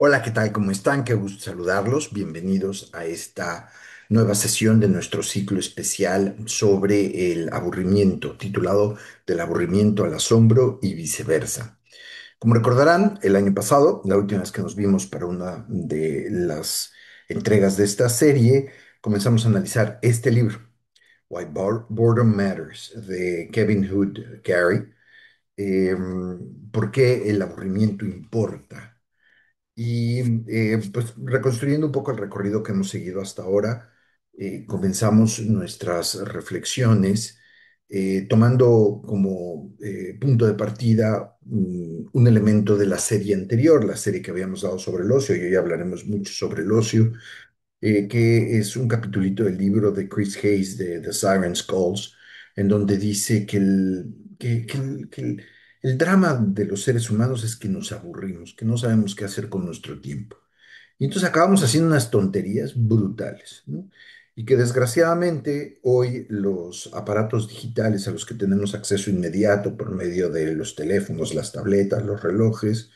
Hola, ¿qué tal? ¿Cómo están? Qué gusto saludarlos. Bienvenidos a esta nueva sesión de nuestro ciclo especial sobre el aburrimiento, titulado Del aburrimiento al asombro y viceversa. Como recordarán, el año pasado, la última vez que nos vimos para una de las entregas de esta serie, comenzamos a analizar este libro, Why Boredom Matters, de Kevin Hood Carey. ¿Por qué el aburrimiento importa? Y pues reconstruyendo un poco el recorrido que hemos seguido hasta ahora, comenzamos nuestras reflexiones tomando como punto de partida un elemento de la serie anterior, la serie que habíamos dado sobre el ocio, y hoy hablaremos mucho sobre el ocio, que es un capitulito del libro de Chris Hayes de The Siren's Calls, en donde dice que el drama de los seres humanos es que nos aburrimos, que no sabemos qué hacer con nuestro tiempo. Y entonces acabamos haciendo unas tonterías brutales, ¿no? Y que desgraciadamente hoy los aparatos digitales a los que tenemos acceso inmediato por medio de los teléfonos, las tabletas, los relojes,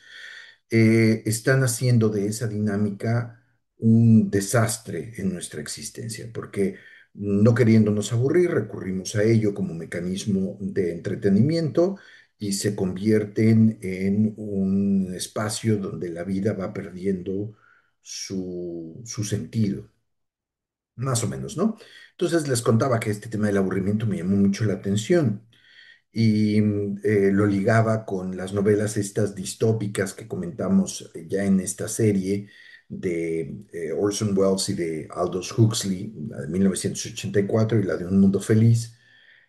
están haciendo de esa dinámica un desastre en nuestra existencia, porque no queriéndonos aburrir, recurrimos a ello como mecanismo de entretenimiento y se convierten en un espacio donde la vida va perdiendo su sentido, más o menos, ¿no? Entonces les contaba que este tema del aburrimiento me llamó mucho la atención y lo ligaba con las novelas estas distópicas que comentamos ya en esta serie de Orson Welles y de Aldous Huxley, la de 1984 y la de Un Mundo Feliz,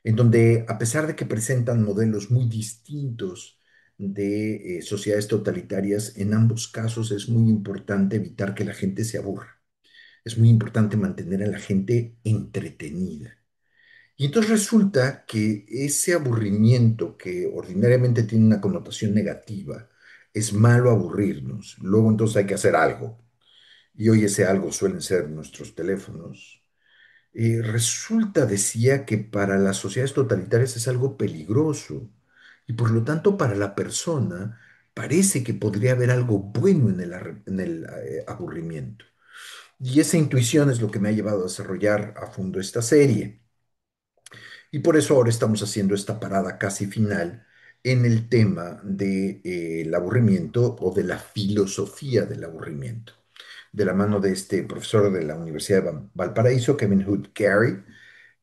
en donde a pesar de que presentan modelos muy distintos de sociedades totalitarias, en ambos casos es muy importante evitar que la gente se aburra. Es muy importante mantener a la gente entretenida. Y entonces resulta que ese aburrimiento que ordinariamente tiene una connotación negativa, es malo aburrirnos. Luego entonces hay que hacer algo. Y hoy ese algo suelen ser nuestros teléfonos. Resulta, decía, que para las sociedades totalitarias es algo peligroso. Y por lo tanto para la persona parece que podría haber algo bueno en el aburrimiento. Y esa intuición es lo que me ha llevado a desarrollar a fondo esta serie. Y por eso ahora estamos haciendo esta parada casi final en el tema del aburrimiento o de la filosofía del aburrimiento, de la mano de este profesor de la Universidad de Valparaíso, Kevin Hood Carey,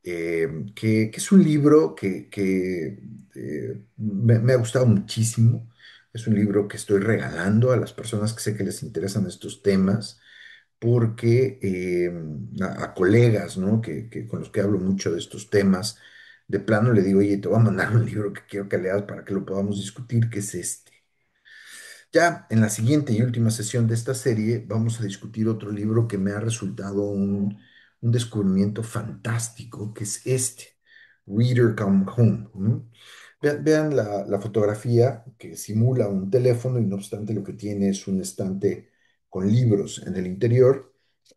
que es un libro que me ha gustado muchísimo. Es un libro que estoy regalando a las personas que sé que les interesan estos temas porque a colegas, ¿no? Con los que hablo mucho de estos temas, de plano le digo, oye, te voy a mandar un libro que quiero que leas para que lo podamos discutir, que es este. Ya en la siguiente y última sesión de esta serie vamos a discutir otro libro que me ha resultado un descubrimiento fantástico, que es este, Reader Come Home. ¿No? Vean la fotografía que simula un teléfono y no obstante lo que tiene es un estante con libros en el interior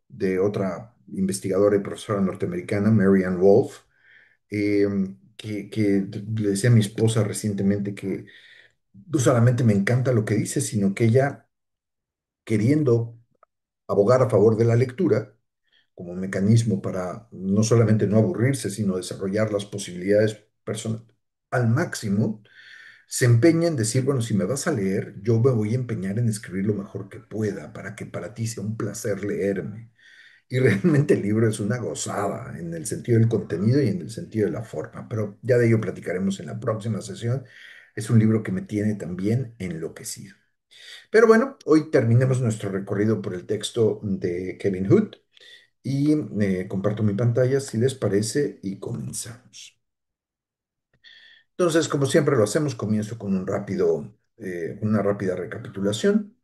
de otra investigadora y profesora norteamericana, Marianne Wolf, eh, que le decía a mi esposa recientemente que no solamente me encanta lo que dice, sino que ella, queriendo abogar a favor de la lectura, como mecanismo para no solamente no aburrirse, sino desarrollar las posibilidades personales al máximo, se empeña en decir, bueno, si me vas a leer, yo me voy a empeñar en escribir lo mejor que pueda para que para ti sea un placer leerme. Y realmente el libro es una gozada en el sentido del contenido y en el sentido de la forma, pero ya de ello platicaremos en la próxima sesión. Es un libro que me tiene también enloquecido. Pero bueno, hoy terminemos nuestro recorrido por el texto de Kevin Hood y comparto mi pantalla si les parece y comenzamos. Entonces, como siempre lo hacemos, comienzo con una rápida recapitulación.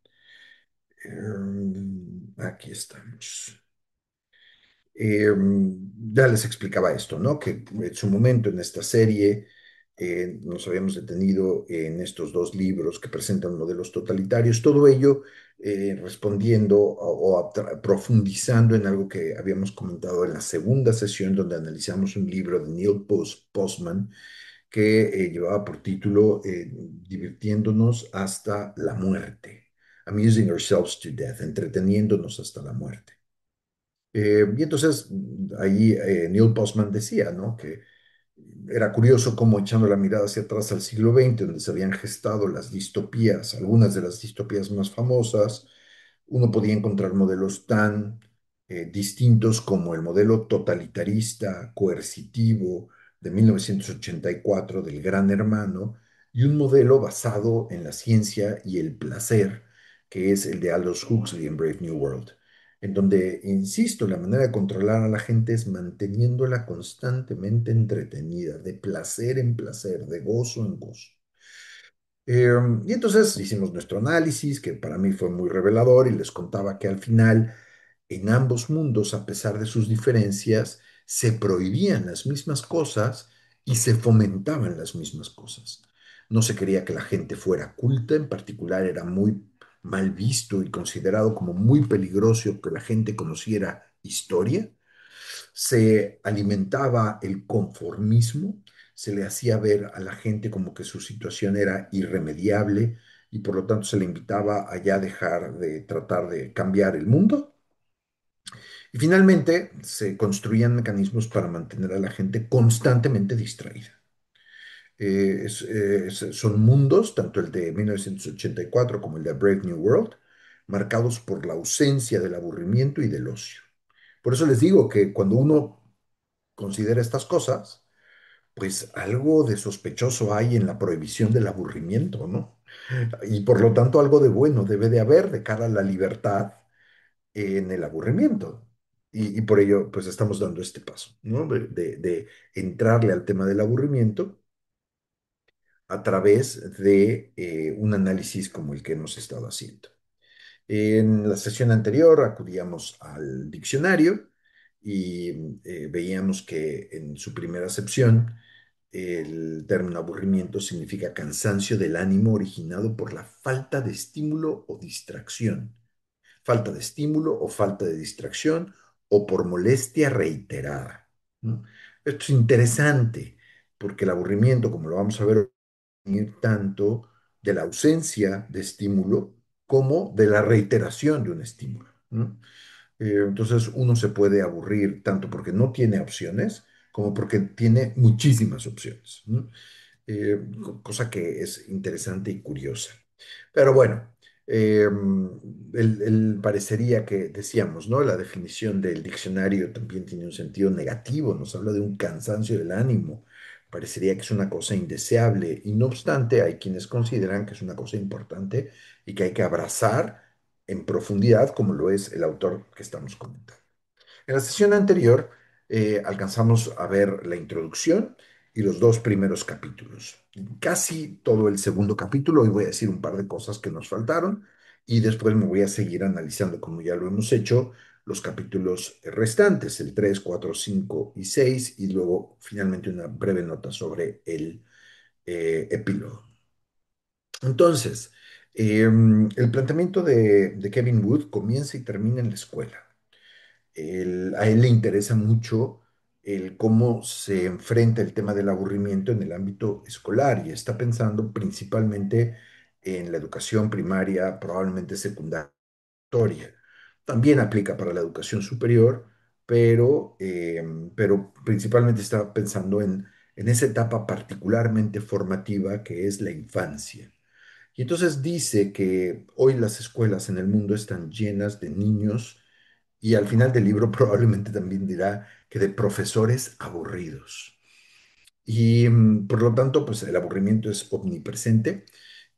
Aquí estamos. Ya les explicaba esto, ¿no? Que en su momento en esta serie nos habíamos detenido en estos dos libros que presentan modelos totalitarios, todo ello respondiendo profundizando en algo que habíamos comentado en la segunda sesión donde analizamos un libro de Neil Postman que llevaba por título Divirtiéndonos hasta la muerte. amusing ourselves to death, entreteniéndonos hasta la muerte. Y entonces ahí Neil Postman decía, ¿no? Que era curioso cómo echando la mirada hacia atrás al siglo XX, donde se habían gestado las distopías, algunas de las distopías más famosas, uno podía encontrar modelos tan distintos como el modelo totalitarista, coercitivo de 1984 del Gran Hermano y un modelo basado en la ciencia y el placer, que es el de Aldous Huxley en Brave New World, en donde, insisto, la manera de controlar a la gente es manteniéndola constantemente entretenida, de placer en placer, de gozo en gozo. Y entonces hicimos nuestro análisis, que para mí fue muy revelador, y les contaba que al final, en ambos mundos, a pesar de sus diferencias, se prohibían las mismas cosas y se fomentaban las mismas cosas. No se quería que la gente fuera culta, en particular era muy mal visto y considerado como muy peligroso que la gente conociera historia. Se alimentaba el conformismo, se le hacía ver a la gente como que su situación era irremediable y por lo tanto se le invitaba a ya dejar de tratar de cambiar el mundo. Y finalmente se construían mecanismos para mantener a la gente constantemente distraída. Son mundos, tanto el de 1984 como el de Brave New World, marcados por la ausencia del aburrimiento y del ocio. Por eso les digo que cuando uno considera estas cosas, pues algo de sospechoso hay en la prohibición del aburrimiento, ¿no? Y por lo tanto algo de bueno debe de haber de cara a la libertad en el aburrimiento. Y por ello, pues estamos dando este paso, ¿no? De entrarle al tema del aburrimiento a través de un análisis como el que hemos estado haciendo. En la sesión anterior acudíamos al diccionario y veíamos que en su primera acepción el término aburrimiento significa cansancio del ánimo originado por la falta de estímulo o distracción, falta de estímulo o falta de distracción o por molestia reiterada, ¿no? Esto es interesante porque el aburrimiento, como lo vamos a ver, venir tanto de la ausencia de estímulo como de la reiteración de un estímulo, ¿no? Entonces uno se puede aburrir tanto porque no tiene opciones como porque tiene muchísimas opciones, ¿no? Cosa que es interesante y curiosa. Pero bueno, parecería que decíamos, ¿no? La definición del diccionario también tiene un sentido negativo, nos habla de un cansancio del ánimo. Parecería que es una cosa indeseable y no obstante hay quienes consideran que es una cosa importante y que hay que abrazar en profundidad como lo es el autor que estamos comentando. En la sesión anterior alcanzamos a ver la introducción y los dos primeros capítulos. Casi todo el segundo capítulo, hoy voy a decir un par de cosas que nos faltaron y después me voy a seguir analizando, como ya lo hemos hecho, los capítulos restantes, el 3, 4, 5 y 6 y luego finalmente una breve nota sobre el epílogo. Entonces, el planteamiento de Kevin Wood comienza y termina en la escuela. A él le interesa mucho el cómo se enfrenta el tema del aburrimiento en el ámbito escolar y está pensando principalmente en la educación primaria, probablemente secundaria. También aplica para la educación superior, pero principalmente está pensando en esa etapa particularmente formativa que es la infancia. Y entonces dice que hoy las escuelas en el mundo están llenas de niños y al final del libro probablemente también dirá que de profesores aburridos. Y por lo tanto, pues el aburrimiento es omnipresente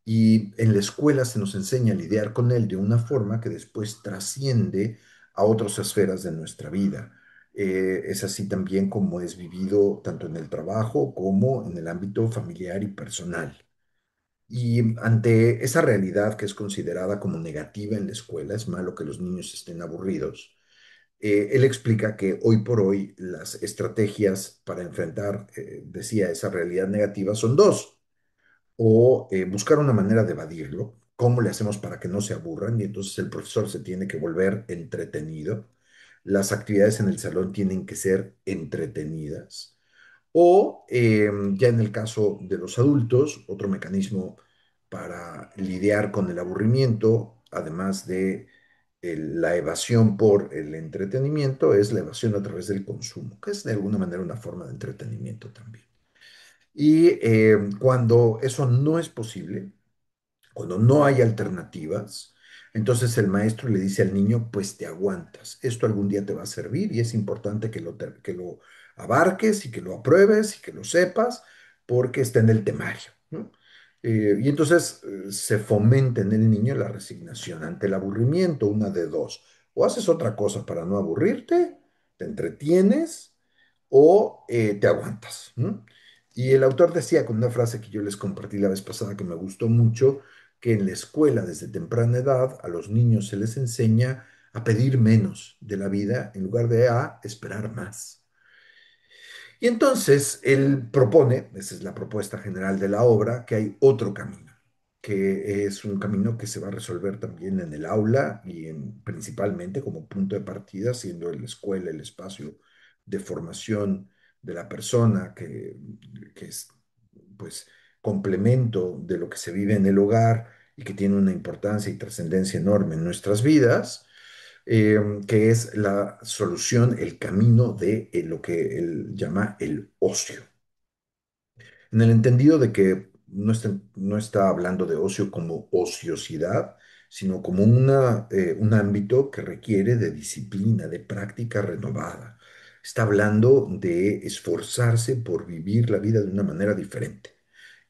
y en la escuela se nos enseña a lidiar con él de una forma que después trasciende a otras esferas de nuestra vida. Es así también como es vivido tanto en el trabajo como en el ámbito familiar y personal. Y ante esa realidad que es considerada como negativa en la escuela, es malo que los niños estén aburridos. Él explica que hoy por hoy las estrategias para enfrentar, decía, esa realidad negativa son dos, o buscar una manera de evadirlo, cómo le hacemos para que no se aburran, y entonces el profesor se tiene que volver entretenido, las actividades en el salón tienen que ser entretenidas, o ya en el caso de los adultos, otro mecanismo para lidiar con el aburrimiento además de la evasión por el entretenimiento, es la evasión a través del consumo, que es de alguna manera una forma de entretenimiento también. Y cuando eso no es posible, cuando no hay alternativas, entonces el maestro le dice al niño, pues te aguantas. Esto algún día te va a servir y es importante que lo abarques y que lo apruebes y que lo sepas porque está en el temario, ¿no? Y entonces se fomenta en el niño la resignación ante el aburrimiento, una de dos. O haces otra cosa para no aburrirte, te entretienes o te aguantas, ¿no? Y el autor decía con una frase que yo les compartí la vez pasada que me gustó mucho, que en la escuela desde temprana edad a los niños se les enseña a pedir menos de la vida en lugar de a esperar más. Y entonces él propone, esa es la propuesta general de la obra, que hay otro camino, que es un camino que se va a resolver también en el aula y principalmente como punto de partida, siendo la escuela el espacio de formación de la persona que es pues complemento de lo que se vive en el hogar y que tiene una importancia y trascendencia enorme en nuestras vidas, que es la solución, el camino de lo que él llama el ocio. En el entendido de que no está hablando de ocio como ociosidad, sino como un ámbito que requiere de disciplina, de práctica renovada. Está hablando de esforzarse por vivir la vida de una manera diferente.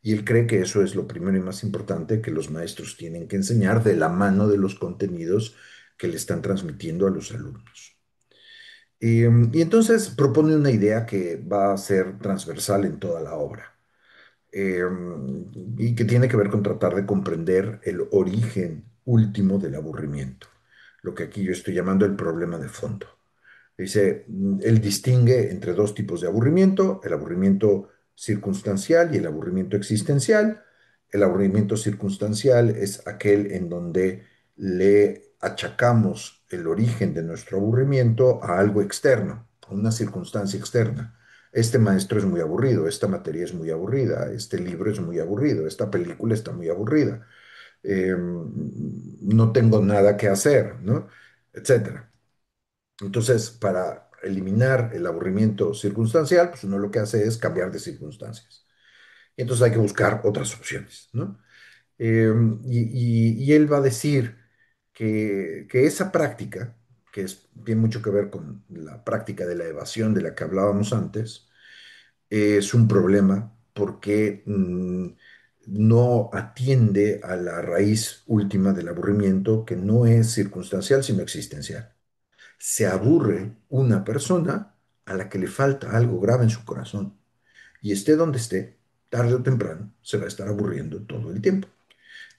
Y él cree que eso es lo primero y más importante que los maestros tienen que enseñar de la mano de los contenidos que le están transmitiendo a los alumnos. Y entonces propone una idea que va a ser transversal en toda la obra, eh, y que tiene que ver con tratar de comprender el origen último del aburrimiento, lo que aquí yo estoy llamando el problema de fondo. Dice, él distingue entre dos tipos de aburrimiento, el aburrimiento circunstancial y el aburrimiento existencial. El aburrimiento circunstancial es aquel en donde le achacamos el origen de nuestro aburrimiento a algo externo, a una circunstancia externa. Este maestro es muy aburrido, esta materia es muy aburrida, este libro es muy aburrido, esta película está muy aburrida, no tengo nada que hacer, ¿no? Etcétera. Entonces, para eliminar el aburrimiento circunstancial, pues uno lo que hace es cambiar de circunstancias. Y entonces hay que buscar otras opciones, ¿no? Eh, y él va a decir que esa práctica, que tiene mucho que ver con la práctica de la evasión de la que hablábamos antes, es un problema porque no atiende a la raíz última del aburrimiento, que no es circunstancial, sino existencial. Se aburre una persona a la que le falta algo grave en su corazón. Y esté donde esté, tarde o temprano, se va a estar aburriendo todo el tiempo.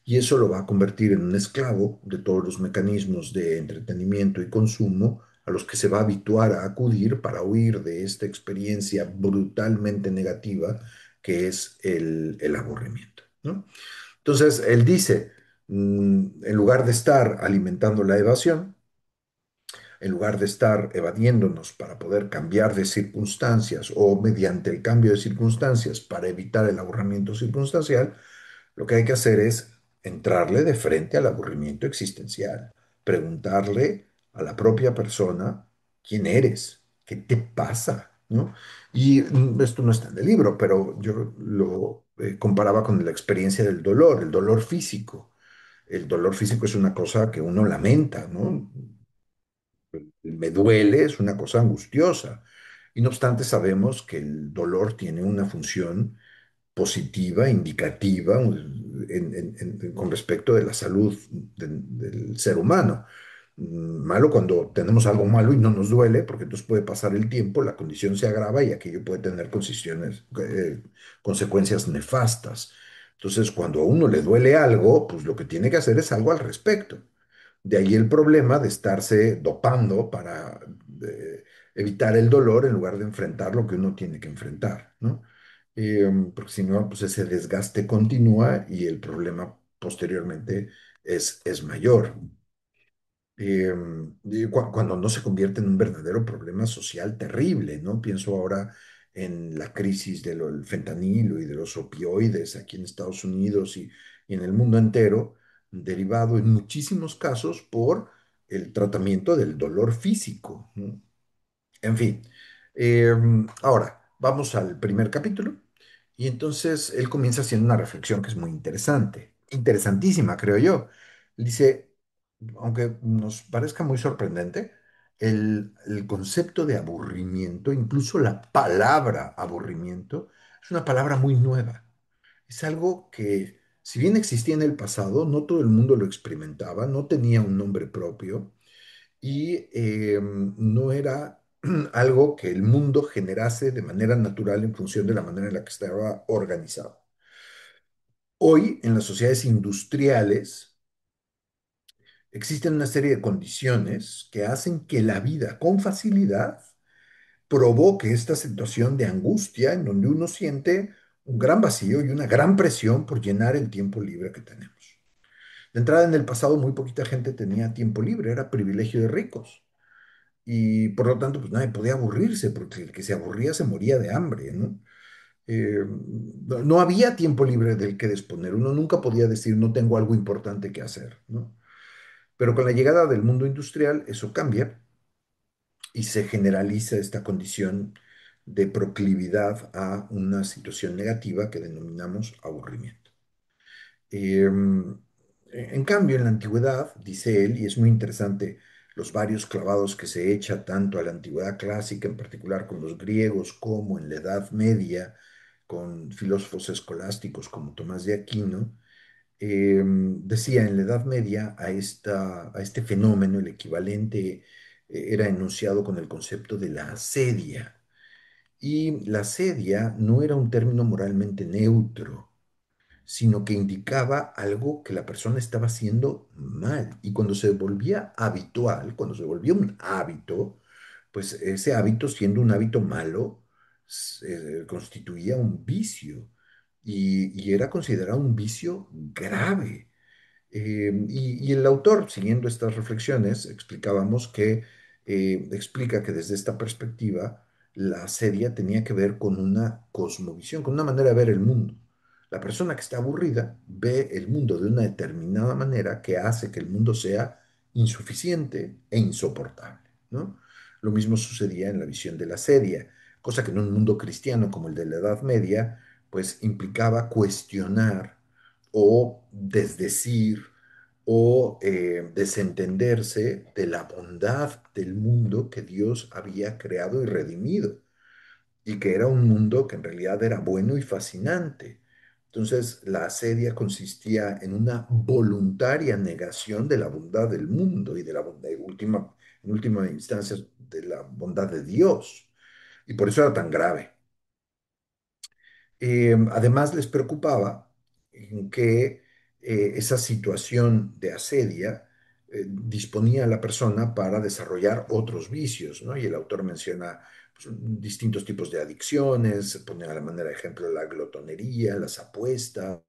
Y eso lo va a convertir en un esclavo de todos los mecanismos de entretenimiento y consumo a los que se va a habituar a acudir para huir de esta experiencia brutalmente negativa que es el aburrimiento, ¿no? Entonces, él dice, en lugar de estar alimentando la evasión, en lugar de estar evadiéndonos para poder cambiar de circunstancias o mediante el cambio de circunstancias para evitar el aburrimiento circunstancial, lo que hay que hacer es entrarle de frente al aburrimiento existencial, preguntarle a la propia persona quién eres, qué te pasa, ¿no? Y esto no está en el libro, pero yo lo comparaba con la experiencia del dolor, el dolor físico. El dolor físico es una cosa que uno lamenta, ¿no? Me duele, es una cosa angustiosa. Y no obstante, sabemos que el dolor tiene una función positiva, indicativa, con respecto de la salud del ser humano. Malo cuando tenemos algo malo y no nos duele, porque entonces puede pasar el tiempo, la condición se agrava y aquello puede tener consecuencias nefastas. Entonces, cuando a uno le duele algo, pues lo que tiene que hacer es algo al respecto. De ahí el problema de estarse dopando para evitar el dolor en lugar de enfrentar lo que uno tiene que enfrentar, ¿no? Porque si no, pues ese desgaste continúa y el problema posteriormente es mayor. Cuando no se convierte en un verdadero problema social terrible, ¿no? Pienso ahora en la crisis del fentanilo y de los opioides aquí en Estados Unidos y en el mundo entero, derivado en muchísimos casos por el tratamiento del dolor físico, ¿no? En fin, eh, ahora vamos al primer capítulo y entonces él comienza haciendo una reflexión que es muy interesante, interesantísima, creo yo. Dice, aunque nos parezca muy sorprendente, el concepto de aburrimiento, incluso la palabra aburrimiento, es una palabra muy nueva. Es algo que, si bien existía en el pasado, no todo el mundo lo experimentaba, no tenía un nombre propio y no era algo que el mundo generase de manera natural en función de la manera en la que estaba organizado. Hoy, en las sociedades industriales, existen una serie de condiciones que hacen que la vida con facilidad provoque esta situación de angustia en donde uno siente un gran vacío y una gran presión por llenar el tiempo libre que tenemos. De entrada, en el pasado, muy poquita gente tenía tiempo libre, era privilegio de ricos. Y por lo tanto, pues nadie podía aburrirse, porque el que se aburría se moría de hambre, ¿no? No había tiempo libre del que disponer. Uno nunca podía decir, no tengo algo importante que hacer, ¿no? Pero con la llegada del mundo industrial, eso cambia y se generaliza esta condición de proclividad a una situación negativa que denominamos aburrimiento. En cambio, en la antigüedad, dice él, y es muy interesante los varios clavados que se echa tanto a la antigüedad clásica, en particular con los griegos, como en la Edad Media, con filósofos escolásticos como Tomás de Aquino, decía en la Edad Media a este fenómeno, el equivalente era enunciado con el concepto de la asedia. Y la asedia no era un término moralmente neutro, sino que indicaba algo que la persona estaba haciendo mal. Y cuando se volvía habitual, cuando se volvía un hábito, pues ese hábito, siendo un hábito malo, constituía un vicio y era considerado un vicio grave. Y el autor, siguiendo estas reflexiones, explicábamos que explica que desde esta perspectiva la serie tenía que ver con una cosmovisión, con una manera de ver el mundo. La persona que está aburrida ve el mundo de una determinada manera que hace que el mundo sea insuficiente e insoportable, ¿no? Lo mismo sucedía en la visión de la serie, cosa que en un mundo cristiano como el de la Edad Media, pues implicaba cuestionar o desdecir o desentenderse de la bondad del mundo que Dios había creado y redimido, y que era un mundo que en realidad era bueno y fascinante. Entonces, la asedia consistía en una voluntaria negación de la bondad del mundo y de la bondad, en última instancia, de la bondad de Dios. Y por eso era tan grave. Además, les preocupaba en que esa situación de asedia disponía a la persona para desarrollar otros vicios, ¿no? Y el autor menciona pues, distintos tipos de adicciones, pone a la manera de ejemplo la glotonería, las apuestas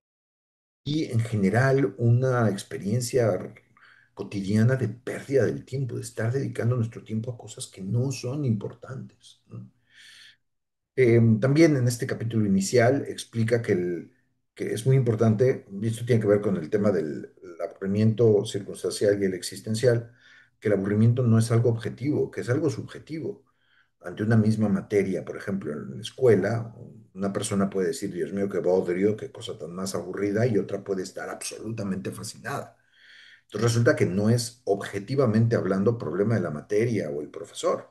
y en general una experiencia cotidiana de pérdida del tiempo, de estar dedicando nuestro tiempo a cosas que no son importantes, ¿no? También en este capítulo inicial explica que es muy importante, y esto tiene que ver con el tema del aburrimiento circunstancial y el existencial, que el aburrimiento no es algo objetivo, que es algo subjetivo. Ante una misma materia, por ejemplo, en la escuela, una persona puede decir, Dios mío, qué bodrio, qué cosa tan más aburrida, y otra puede estar absolutamente fascinada. Entonces resulta que no es objetivamente hablando problema de la materia o el profesor,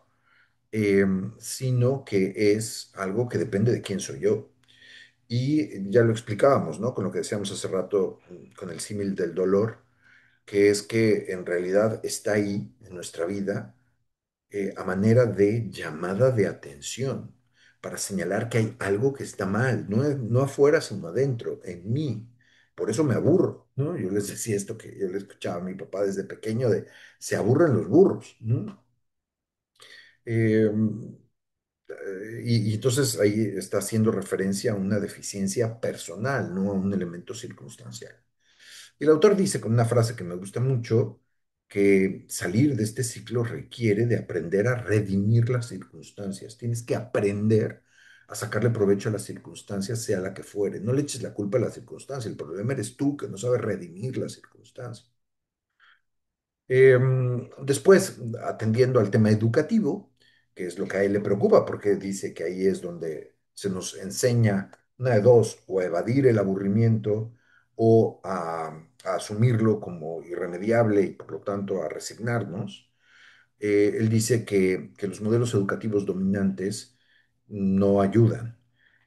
sino que es algo que depende de quién soy yo. Y ya lo explicábamos, ¿no? Con lo que decíamos hace rato, con el símil del dolor, que es que en realidad está ahí en nuestra vida a manera de llamada de atención, para señalar que hay algo que está mal, no afuera, sino adentro, en mí. Por eso me aburro, ¿no? Yo les decía esto que yo le escuchaba a mi papá desde pequeño de, se aburren los burros, ¿no? Eh, y entonces ahí está haciendo referencia a una deficiencia personal, no a un elemento circunstancial. Y el autor dice con una frase que me gusta mucho, que salir de este ciclo requiere de aprender a redimir las circunstancias. Tienes que aprender a sacarle provecho a las circunstancias, sea la que fuere. No le eches la culpa a la circunstancia, el problema eres tú que no sabes redimir la circunstancia. Después, atendiendo al tema educativo, que es lo que a él le preocupa, porque dice que ahí es donde se nos enseña una de dos, o a evadir el aburrimiento o a asumirlo como irremediable y por lo tanto a resignarnos. Él dice que los modelos educativos dominantes no ayudan.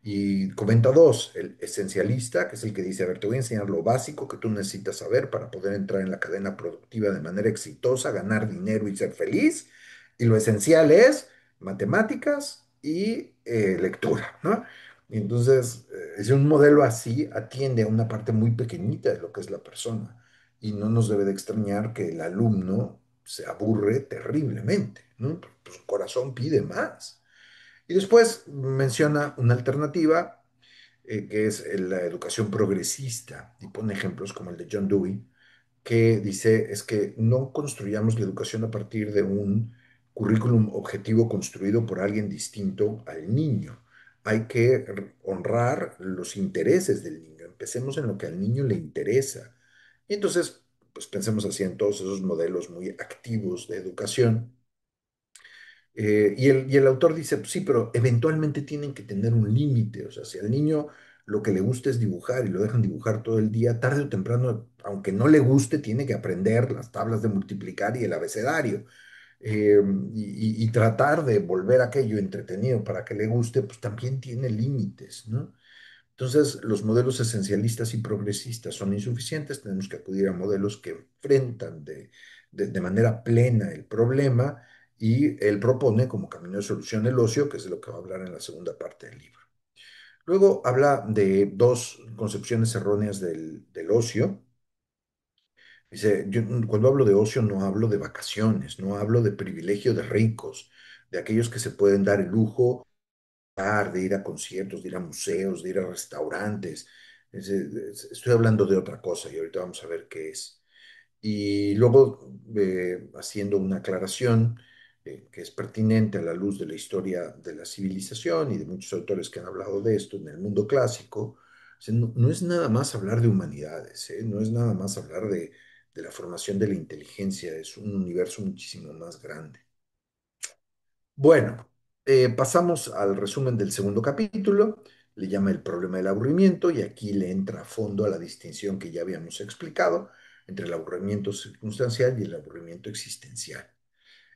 Y comenta dos, el esencialista, que es el que dice, a ver, te voy a enseñar lo básico que tú necesitas saber para poder entrar en la cadena productiva de manera exitosa, ganar dinero y ser feliz. Y lo esencial es matemáticas y lectura, ¿no? Y entonces, si un modelo así atiende a una parte muy pequeñita de lo que es la persona y no nos debe de extrañar que el alumno se aburre terriblemente, ¿no? Pues su corazón pide más. Y después menciona una alternativa que es la educación progresista y pone ejemplos como el de John Dewey, que dice es que no construyamos la educación a partir de un currículum objetivo construido por alguien distinto al niño. Hay que honrar los intereses del niño. Empecemos en lo que al niño le interesa. Y entonces, pues pensemos así en todos esos modelos muy activos de educación. Y el autor dice, pues sí, pero eventualmente tienen que tener un límite. O sea, si al niño lo que le gusta es dibujar y lo dejan dibujar todo el día, tarde o temprano, aunque no le guste, tiene que aprender las tablas de multiplicar y el abecedario. Eh, y tratar de volver aquello entretenido para que le guste, pues también tiene límites, ¿no? Entonces, los modelos esencialistas y progresistas son insuficientes, tenemos que acudir a modelos que enfrentan de manera plena el problema y él propone como camino de solución el ocio, que es de lo que va a hablar en la segunda parte del libro. Luego habla de dos concepciones erróneas del ocio. Dice, yo cuando hablo de ocio no hablo de vacaciones, no hablo de privilegio de ricos, de aquellos que se pueden dar el lujo de ir a conciertos, de ir a museos, de ir a restaurantes. Estoy hablando de otra cosa y ahorita vamos a ver qué es. Y luego, haciendo una aclaración que es pertinente a la luz de la historia de la civilización y de muchos autores que han hablado de esto en el mundo clásico, o sea, no, no es nada más hablar de humanidades, no es nada más hablar de la formación de la inteligencia, es un universo muchísimo más grande. Bueno, pasamos al resumen del segundo capítulo. Le llama el problema del aburrimiento y aquí le entra a fondo a la distinción que ya habíamos explicado entre el aburrimiento circunstancial y el aburrimiento existencial.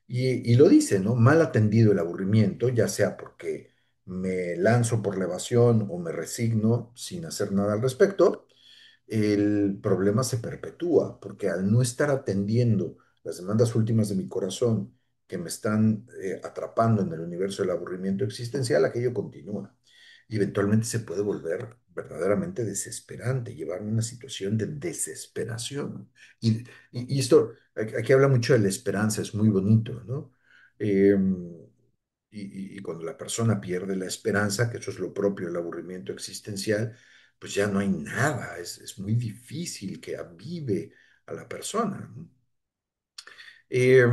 Y lo dice, ¿no? Mal atendido el aburrimiento, ya sea porque me lanzo por la evasión o me resigno sin hacer nada al respecto, el problema se perpetúa, porque al no estar atendiendo las demandas últimas de mi corazón que me están atrapando en el universo del aburrimiento existencial, aquello continúa. Y eventualmente se puede volver verdaderamente desesperante, llevarme a una situación de desesperación. Y esto, aquí habla mucho de la esperanza, es muy bonito, ¿no? Eh, y cuando la persona pierde la esperanza, que eso es lo propio del aburrimiento existencial, pues ya no hay nada, es muy difícil que avive a la persona, ¿no? Eh,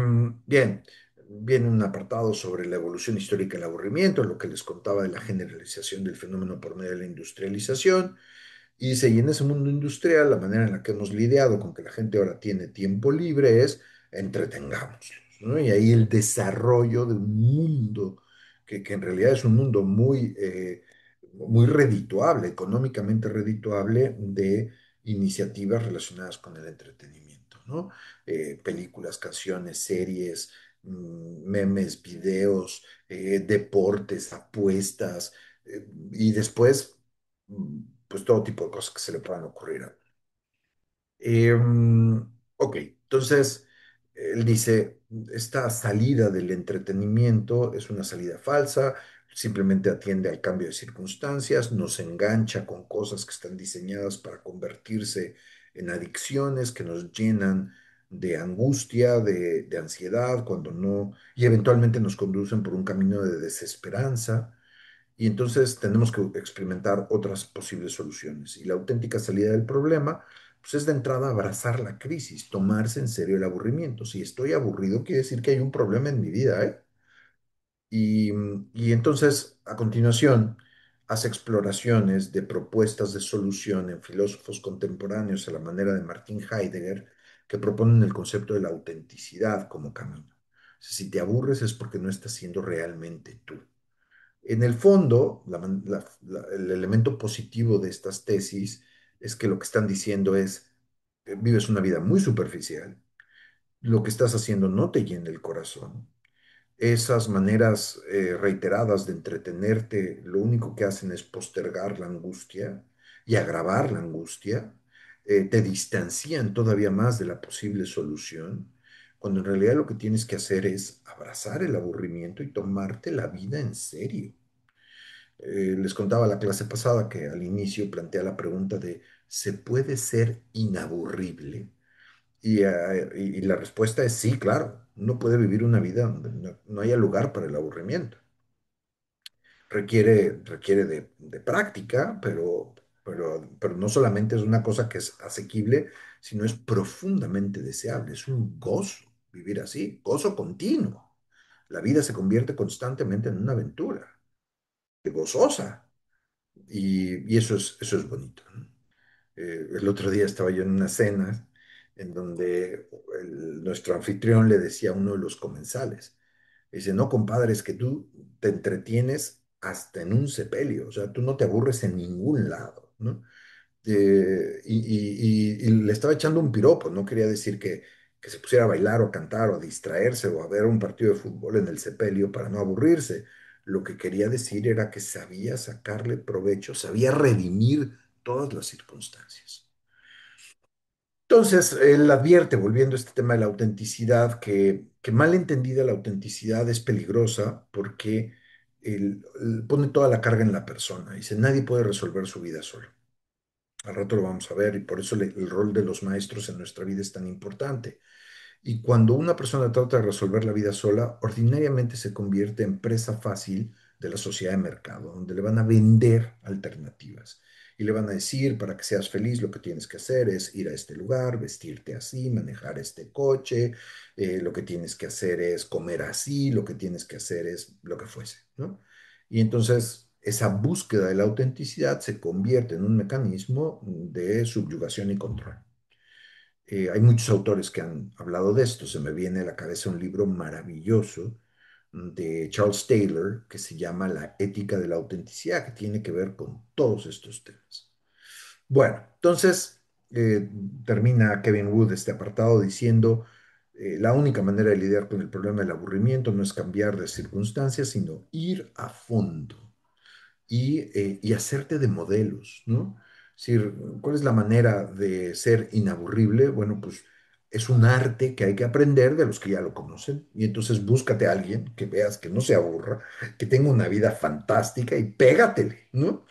bien, viene un apartado sobre la evolución histórica del aburrimiento, lo que les contaba de la generalización del fenómeno por medio de la industrialización. Y dice, y en ese mundo industrial, la manera en la que hemos lidiado con que la gente ahora tiene tiempo libre es entretengámoslos, ¿no? Y ahí el desarrollo de un mundo que en realidad es un mundo muy redituable, económicamente redituable de iniciativas relacionadas con el entretenimiento, ¿no? Películas, canciones, series, memes, videos, deportes, apuestas, y después pues todo tipo de cosas que se le puedan ocurrir. Ok, entonces él dice, esta salida del entretenimiento es una salida falsa, simplemente atiende al cambio de circunstancias, nos engancha con cosas que están diseñadas para convertirse en adicciones que nos llenan de angustia, de ansiedad, cuando no, y eventualmente nos conducen por un camino de desesperanza. Y entonces tenemos que experimentar otras posibles soluciones. Y la auténtica salida del problema, pues es de entrada abrazar la crisis, tomarse en serio el aburrimiento. Si estoy aburrido, quiere decir que hay un problema en mi vida, ¿eh? Y entonces, a continuación, hace exploraciones de propuestas de solución en filósofos contemporáneos a la manera de Martin Heidegger, que proponen el concepto de la autenticidad como camino. O sea, si te aburres es porque no estás siendo realmente tú. En el fondo, el elemento positivo de estas tesis es que lo que están diciendo es, vives una vida muy superficial, lo que estás haciendo no te llena el corazón, esas maneras reiteradas de entretenerte, lo único que hacen es postergar la angustia y agravar la angustia, te distancian todavía más de la posible solución, cuando en realidad lo que tienes que hacer es abrazar el aburrimiento y tomarte la vida en serio. Les contaba la clase pasada que al inicio plantea la pregunta de, ¿se puede ser inaburrible? Y la respuesta es sí, claro. Uno puede vivir una vida donde no haya lugar para el aburrimiento. Requiere de práctica, pero no solamente es una cosa que es asequible, sino es profundamente deseable. Es un gozo vivir así, gozo continuo. La vida se convierte constantemente en una aventura, gozosa. Y eso es bonito, ¿no? El otro día estaba yo en una cena en donde nuestro anfitrión le decía a uno de los comensales, dice, no, compadre, es que tú te entretienes hasta en un sepelio, o sea, tú no te aburres en ningún lado, ¿no? Y le estaba echando un piropo, no quería decir que se pusiera a bailar o a cantar o a distraerse o a ver un partido de fútbol en el sepelio para no aburrirse. Lo que quería decir era que sabía sacarle provecho, sabía redimir todas las circunstancias. Entonces, él advierte, volviendo a este tema de la autenticidad, que mal entendida la autenticidad es peligrosa porque él pone toda la carga en la persona. Dice, nadie puede resolver su vida solo. Al rato lo vamos a ver y por eso el rol de los maestros en nuestra vida es tan importante. Y cuando una persona trata de resolver la vida sola, ordinariamente se convierte en presa fácil de la sociedad de mercado, donde le van a vender alternativas y le van a decir, para que seas feliz, lo que tienes que hacer es ir a este lugar, vestirte así, manejar este coche, lo que tienes que hacer es comer así, lo que tienes que hacer es lo que fuese, ¿no? Y entonces esa búsqueda de la autenticidad se convierte en un mecanismo de subyugación y control. Hay muchos autores que han hablado de esto. Se me viene a la cabeza un libro maravilloso de Charles Taylor que se llama La ética de la autenticidad, que tiene que ver con todos estos temas. Bueno, entonces eh, termina Kevin Wood este apartado diciendo, la única manera de lidiar con el problema del aburrimiento no es cambiar de circunstancias, sino ir a fondo y hacerte de modelos, ¿no? Es decir, ¿cuál es la manera de ser inaburrible? Bueno, pues es un arte que hay que aprender de los que ya lo conocen. Y entonces búscate a alguien que veas que no se aburra, que tenga una vida fantástica y pégatele, ¿no?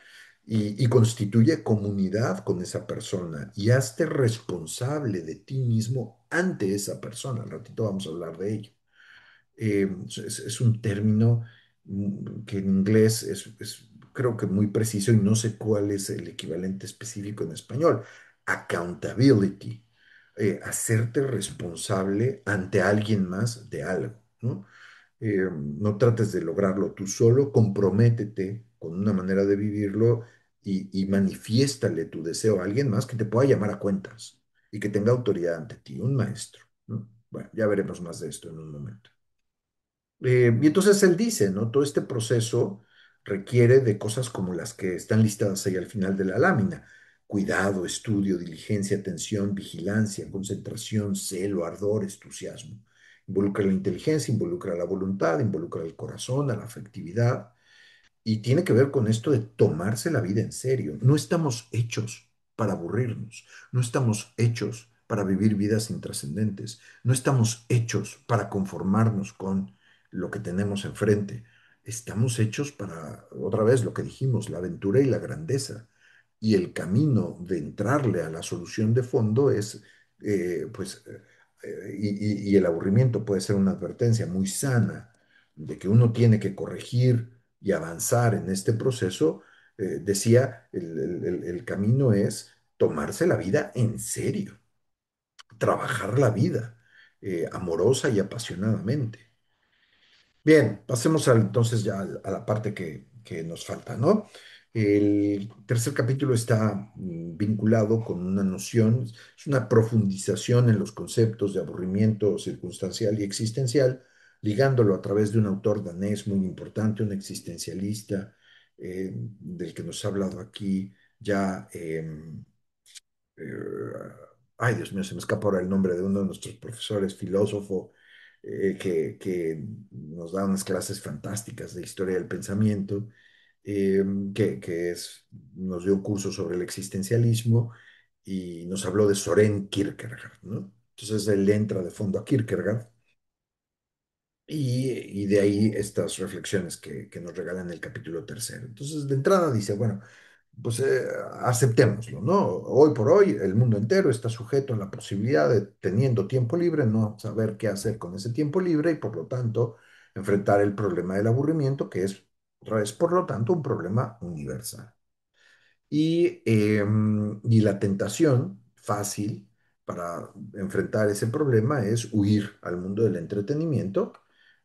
Y constituye comunidad con esa persona y hazte responsable de ti mismo ante esa persona. Al ratito vamos a hablar de ello. Es un término que en inglés creo que muy preciso y no sé cuál es el equivalente específico en español. Accountability, hacerte responsable ante alguien más de algo, ¿no? No trates de lograrlo tú solo, comprométete con una manera de vivirlo y manifiéstale tu deseo a alguien más que te pueda llamar a cuentas y que tenga autoridad ante ti, un maestro, ¿no? Bueno, ya veremos más de esto en un momento. Y entonces él dice, ¿no? Todo este proceso requiere de cosas como las que están listadas ahí al final de la lámina. Cuidado, estudio, diligencia, atención, vigilancia, concentración, celo, ardor, entusiasmo. Involucra la inteligencia, involucra la voluntad, involucra el corazón, a la afectividad. Y tiene que ver con esto de tomarse la vida en serio. No estamos hechos para aburrirnos, no estamos hechos para vivir vidas intrascendentes, no estamos hechos para conformarnos con lo que tenemos enfrente. Estamos hechos para, otra vez, lo que dijimos, la aventura y la grandeza. Y el camino de entrarle a la solución de fondo es, pues, y el aburrimiento puede ser una advertencia muy sana de que uno tiene que corregir y avanzar en este proceso, decía, el camino es tomarse la vida en serio, trabajar la vida amorosa y apasionadamente. Bien, pasemos entonces ya a la parte que nos falta, ¿no? El tercer capítulo está vinculado con una noción, es una profundización en los conceptos de aburrimiento circunstancial y existencial, ligándolo a través de un autor danés muy importante, un existencialista, del que nos ha hablado aquí ya. Ay, Dios mío, se me escapa ahora el nombre de uno de nuestros profesores, filósofo, que nos da unas clases fantásticas de historia del pensamiento, eh, nos dio un curso sobre el existencialismo y nos habló de Soren Kierkegaard, ¿no? Entonces él entra de fondo a Kierkegaard y de ahí estas reflexiones que nos regalan el capítulo tercero. Entonces, de entrada dice, bueno, pues aceptémoslo, ¿no? Hoy por hoy el mundo entero está sujeto a la posibilidad de, teniendo tiempo libre, no saber qué hacer con ese tiempo libre y por lo tanto enfrentar el problema del aburrimiento, que es, otra vez, por lo tanto, un problema universal. Y la tentación fácil para enfrentar ese problema es huir al mundo del entretenimiento,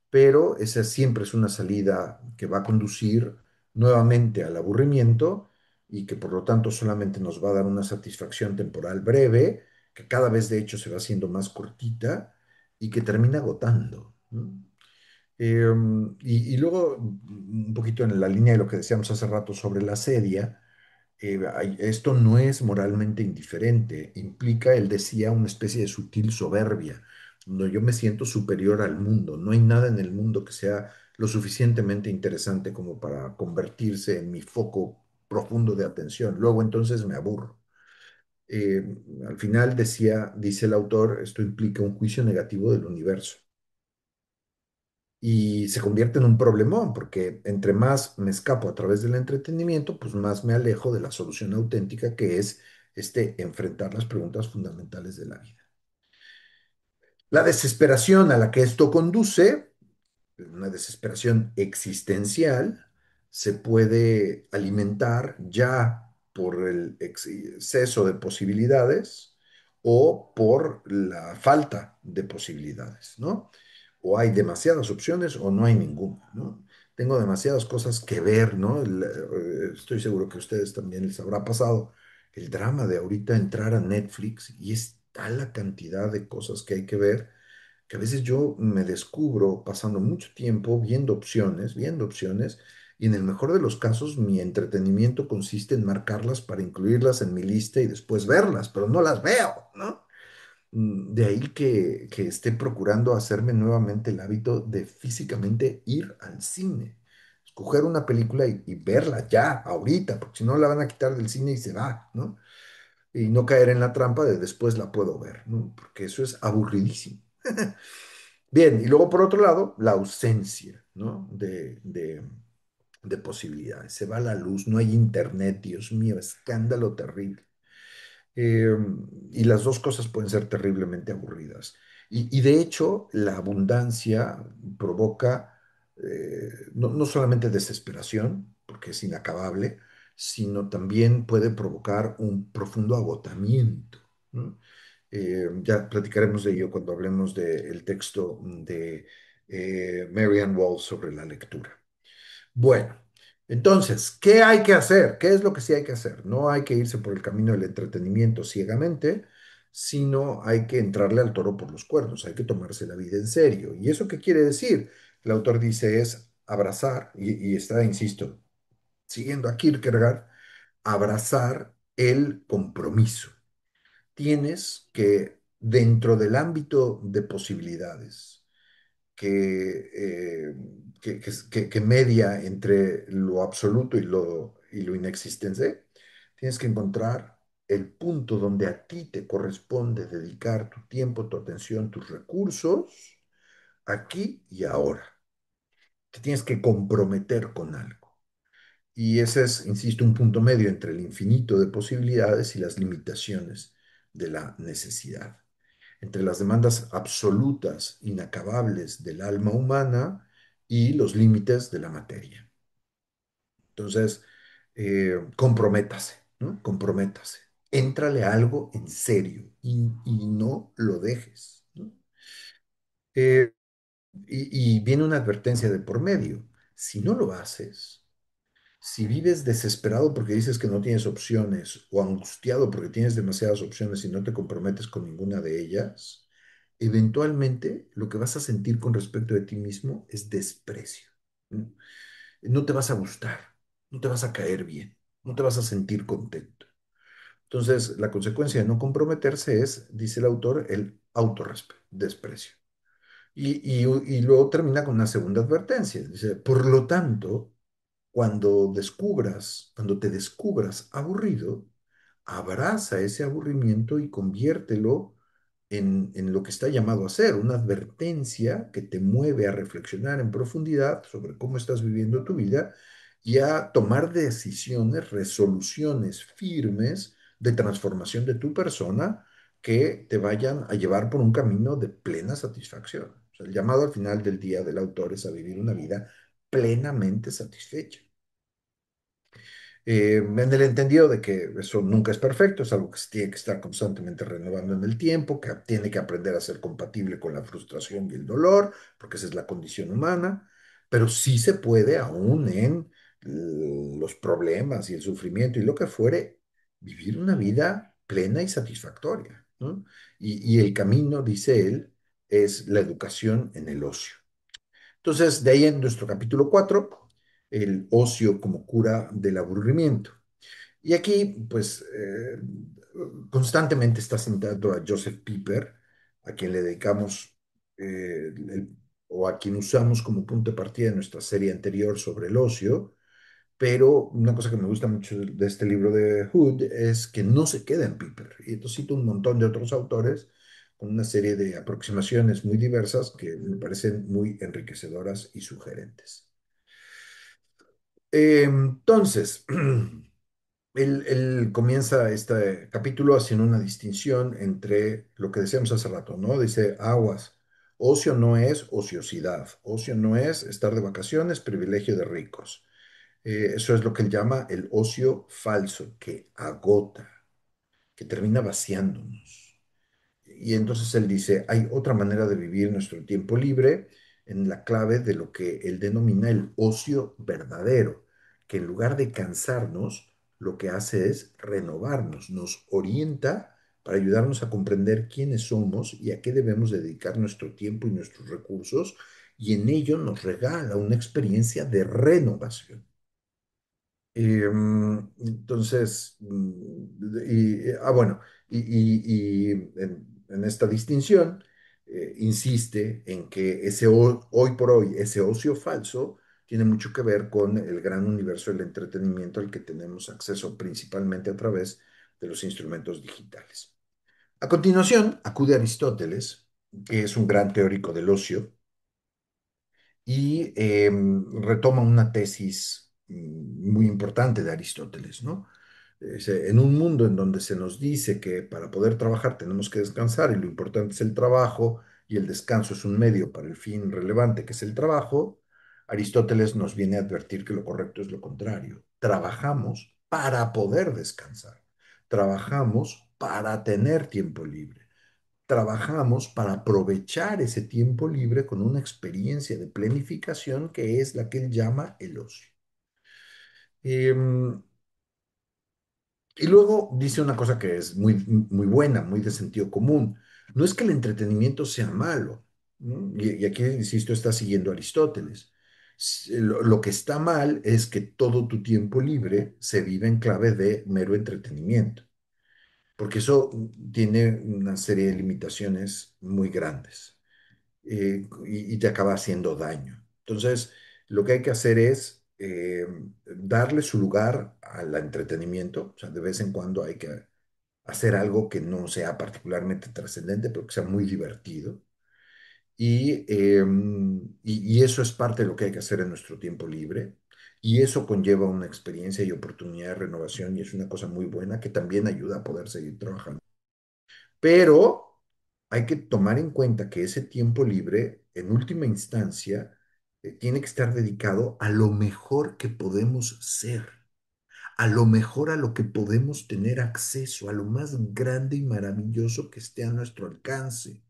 pero esa siempre es una salida que va a conducir nuevamente al aburrimiento y que por lo tanto solamente nos va a dar una satisfacción temporal breve, que cada vez de hecho se va haciendo más cortita y que termina agotando, ¿no? Y luego, un poquito en la línea de lo que decíamos hace rato sobre la sedia, esto no es moralmente indiferente, implica, él decía, una especie de sutil soberbia, donde yo me siento superior al mundo, no hay nada en el mundo que sea lo suficientemente interesante como para convertirse en mi foco profundo de atención, luego entonces me aburro. Eh, Al final decía, dice el autor, esto implica un juicio negativo del universo y se convierte en un problemón, porque entre más me escapo a través del entretenimiento, pues más me alejo de la solución auténtica que es enfrentar las preguntas fundamentales de la vida. La desesperación a la que esto conduce, una desesperación existencial, se puede alimentar ya por el exceso de posibilidades o por la falta de posibilidades, ¿no? O hay demasiadas opciones o no hay ninguna, ¿no? Tengo demasiadas cosas que ver, ¿no? Estoy seguro que a ustedes también les habrá pasado el drama de ahorita entrar a Netflix y es tal la cantidad de cosas que hay que ver que a veces yo me descubro pasando mucho tiempo viendo opciones, y en el mejor de los casos mi entretenimiento consiste en marcarlas para incluirlas en mi lista y después verlas, pero no las veo, ¿no? De ahí que esté procurando hacerme nuevamente el hábito de físicamente ir al cine, escoger una película y verla ya, ahorita, porque si no la van a quitar del cine y se va, ¿no? Y no caer en la trampa de después la puedo ver, ¿no? Porque eso es aburridísimo. Bien, y luego por otro lado, la ausencia, ¿no? De posibilidades. Se va la luz, no hay internet, Dios mío, escándalo terrible. Eh, y las dos cosas pueden ser terriblemente aburridas. Y de hecho, la abundancia provoca no solamente desesperación, porque es inacabable, sino también puede provocar un profundo agotamiento, ¿no? Ya platicaremos de ello cuando hablemos del texto de Marianne Wall sobre la lectura. Bueno, entonces, ¿qué hay que hacer? ¿Qué es lo que sí hay que hacer? No hay que irse por el camino del entretenimiento ciegamente, sino hay que entrarle al toro por los cuernos, hay que tomarse la vida en serio. ¿Y eso qué quiere decir? El autor dice es abrazar, y está, insisto, siguiendo a Kierkegaard, abrazar el compromiso. Tienes que, dentro del ámbito de posibilidades, que, que media entre lo absoluto y lo inexistente, tienes que encontrar el punto donde a ti te corresponde dedicar tu tiempo, tu atención, tus recursos, aquí y ahora. Te tienes que comprometer con algo. Y ese es, insisto, un punto medio entre el infinito de posibilidades y las limitaciones de la necesidad, entre las demandas absolutas, inacabables del alma humana y los límites de la materia. Entonces, comprométase, ¿no? Comprométase. Éntrale a algo en serio y no lo dejes, ¿no? Y viene una advertencia de por medio. Si no lo haces, si vives desesperado porque dices que no tienes opciones o angustiado porque tienes demasiadas opciones y no te comprometes con ninguna de ellas, eventualmente lo que vas a sentir con respecto de ti mismo es desprecio. ¿No? No te vas a gustar, no te vas a caer bien, no te vas a sentir contento. Entonces, la consecuencia de no comprometerse es, dice el autor, el desprecio. Y luego termina con una segunda advertencia. Dice, por lo tanto, cuando te descubras aburrido, abraza ese aburrimiento y conviértelo en lo que está llamado a ser, una advertencia que te mueve a reflexionar en profundidad sobre cómo estás viviendo tu vida y a tomar decisiones, resoluciones firmes de transformación de tu persona que te vayan a llevar por un camino de plena satisfacción. O sea, el llamado al final del día del autor es a vivir una vida plenamente satisfecha. En el entendido de que eso nunca es perfecto, es algo que se tiene que estar constantemente renovando en el tiempo, que tiene que aprender a ser compatible con la frustración y el dolor, porque esa es la condición humana, pero sí se puede, aún en los problemas y el sufrimiento y lo que fuere, vivir una vida plena y satisfactoria, ¿no? Y el camino, dice él, es la educación en el ocio. Entonces, de ahí en nuestro capítulo 4 el ocio como cura del aburrimiento. Y aquí, pues, constantemente está citando a Joseph Pieper, a quien le dedicamos, o a quien usamos como punto de partida de nuestra serie anterior sobre el ocio, pero una cosa que me gusta mucho de este libro de Hood es que no se queda en Piper. Y entonces cito un montón de otros autores con una serie de aproximaciones muy diversas que me parecen muy enriquecedoras y sugerentes. Entonces, él comienza este capítulo haciendo una distinción entre lo que decíamos hace rato, ¿no? Dice, aguas, ocio no es ociosidad, ocio no es estar de vacaciones, privilegio de ricos. Eso es lo que él llama el ocio falso, que agota, que termina vaciándonos. Y entonces él dice, hay otra manera de vivir nuestro tiempo libre en la clave de lo que él denomina el ocio verdadero, que en lugar de cansarnos, lo que hace es renovarnos, nos orienta para ayudarnos a comprender quiénes somos y a qué debemos dedicar nuestro tiempo y nuestros recursos, y en ello nos regala una experiencia de renovación. Entonces, bueno, en esta distinción insiste en que hoy por hoy, ese ocio falso tiene mucho que ver con el gran universo del entretenimiento al que tenemos acceso principalmente a través de los instrumentos digitales. A continuación, acude Aristóteles, que es un gran teórico del ocio, y retoma una tesis muy importante de Aristóteles, ¿no? En un mundo en donde se nos dice que para poder trabajar tenemos que descansar y lo importante es el trabajo y el descanso es un medio para el fin relevante que es el trabajo, Aristóteles nos viene a advertir que lo correcto es lo contrario. Trabajamos para poder descansar. Trabajamos para tener tiempo libre. Trabajamos para aprovechar ese tiempo libre con una experiencia de planificación que es la que él llama el ocio. Em, y luego dice una cosa que es muy buena, muy de sentido común. No es que el entretenimiento sea malo, ¿no? Y aquí, insisto, está siguiendo a Aristóteles. Lo que está mal es que todo tu tiempo libre se vive en clave de mero entretenimiento, porque eso tiene una serie de limitaciones muy grandes y te acaba haciendo daño. Entonces, lo que hay que hacer es darle su lugar al entretenimiento, o sea, de vez en cuando hay que hacer algo que no sea particularmente trascendente, pero que sea muy divertido. Y eso es parte de lo que hay que hacer en nuestro tiempo libre. Y eso conlleva una experiencia y oportunidad de renovación y es una cosa muy buena que también ayuda a poder seguir trabajando. Pero hay que tomar en cuenta que ese tiempo libre, en última instancia, tiene que estar dedicado a lo mejor que podemos ser, a lo mejor a lo que podemos tener acceso, a lo más grande y maravilloso que esté a nuestro alcance.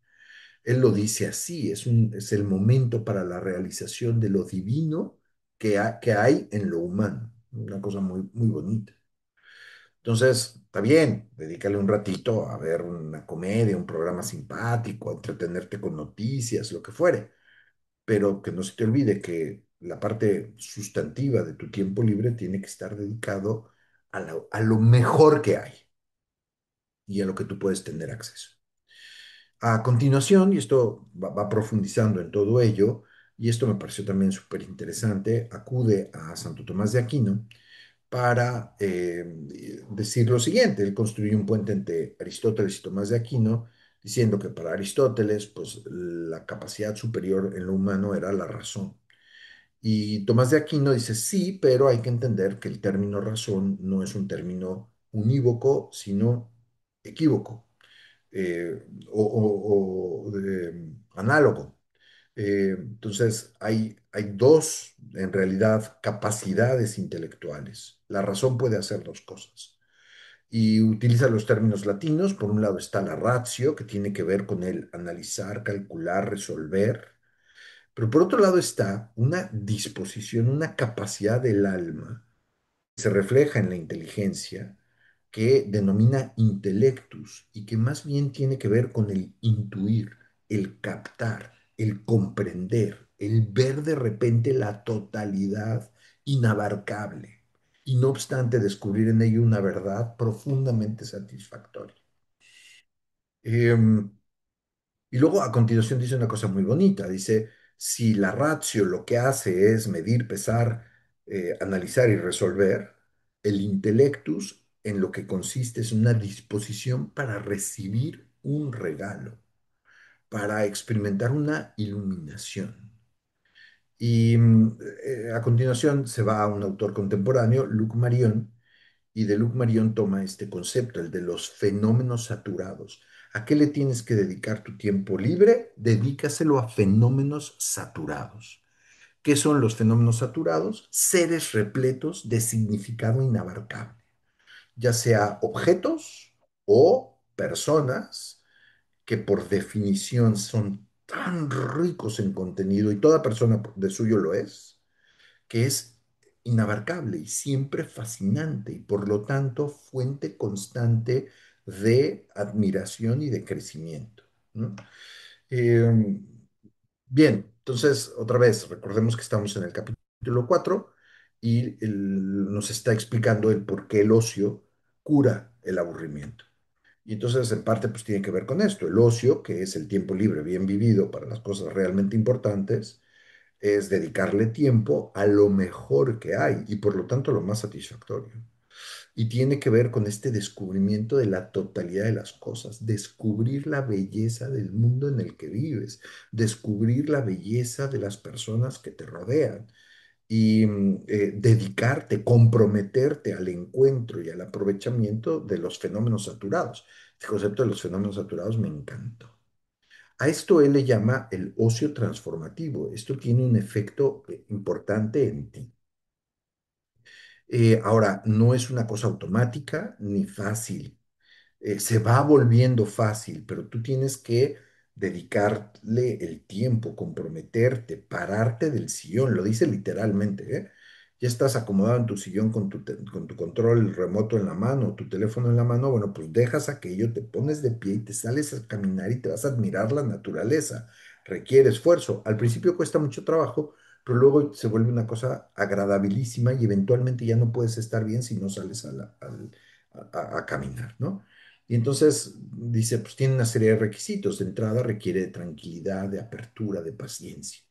Él lo dice así, es el momento para la realización de lo divino que hay en lo humano. Una cosa muy, muy bonita. Entonces, está bien, dedícale un ratito a ver una comedia, un programa simpático, a entretenerte con noticias, lo que fuere, pero que no se te olvide que la parte sustantiva de tu tiempo libre tiene que estar dedicado a lo mejor que hay y a lo que tú puedes tener acceso. A continuación, y esto va profundizando en todo ello, y esto me pareció también súper interesante, acude a Santo Tomás de Aquino para decir lo siguiente. Él construyó un puente entre Aristóteles y Tomás de Aquino, diciendo que para Aristóteles, pues la capacidad superior en lo humano era la razón. Y Tomás de Aquino dice, sí, pero hay que entender que el término razón no es un término unívoco, sino equívoco análogo. Entonces, hay dos, en realidad, capacidades intelectuales. La razón puede hacer dos cosas. Y utiliza los términos latinos. Por un lado está la ratio, que tiene que ver con el analizar, calcular, resolver. Pero por otro lado está una disposición, una capacidad del alma se refleja en la inteligencia, que denomina intellectus y que más bien tiene que ver con el intuir, el captar, el comprender, el ver de repente la totalidad inabarcable y no obstante descubrir en ello una verdad profundamente satisfactoria. Em, y luego a continuación dice una cosa muy bonita, dice, si la ratio lo que hace es medir, pesar, analizar y resolver, el intellectus en lo que consiste es una disposición para recibir un regalo, para experimentar una iluminación. Y a continuación se va a un autor contemporáneo, Luc Marion, y de Luc Marion toma este concepto, el de los fenómenos saturados. ¿A qué le tienes que dedicar tu tiempo libre? Dedícaselo a fenómenos saturados. ¿Qué son los fenómenos saturados? Seres repletos de significado inabarcable, ya sea objetos o personas que por definición son tan ricos en contenido y toda persona de suyo lo es, que es inabarcable y siempre fascinante y por lo tanto fuente constante de admiración y de crecimiento, ¿no? Eh, Bien, entonces otra vez, recordemos que estamos en el capítulo 4 y nos está explicando el por qué el ocio cura el aburrimiento. Y entonces, en parte, pues tiene que ver con esto. El ocio, que es el tiempo libre bien vivido para las cosas realmente importantes, es dedicarle tiempo a lo mejor que hay y por lo tanto lo más satisfactorio. Y tiene que ver con este descubrimiento de la totalidad de las cosas, descubrir la belleza del mundo en el que vives, descubrir la belleza de las personas que te rodean y dedicarte, comprometerte al encuentro y al aprovechamiento de los fenómenos saturados. Este concepto de los fenómenos saturados me encantó. A esto él le llama el ocio transformativo. Esto tiene un efecto importante en ti. Ahora, no es una cosa automática ni fácil. Se va volviendo fácil, pero tú tienes que dedicarle el tiempo, comprometerte, pararte del sillón, lo dice literalmente, ¿eh? Ya estás acomodado en tu sillón con con tu control remoto en la mano, tu teléfono en la mano, bueno, pues dejas aquello, te pones de pie y te sales a caminar y te vas a admirar la naturaleza. Requiere esfuerzo. Al principio cuesta mucho trabajo, pero luego se vuelve una cosa agradabilísima y eventualmente ya no puedes estar bien si no sales a caminar, ¿no? Y entonces dice, pues tiene una serie de requisitos. De entrada requiere de tranquilidad, de apertura, de paciencia.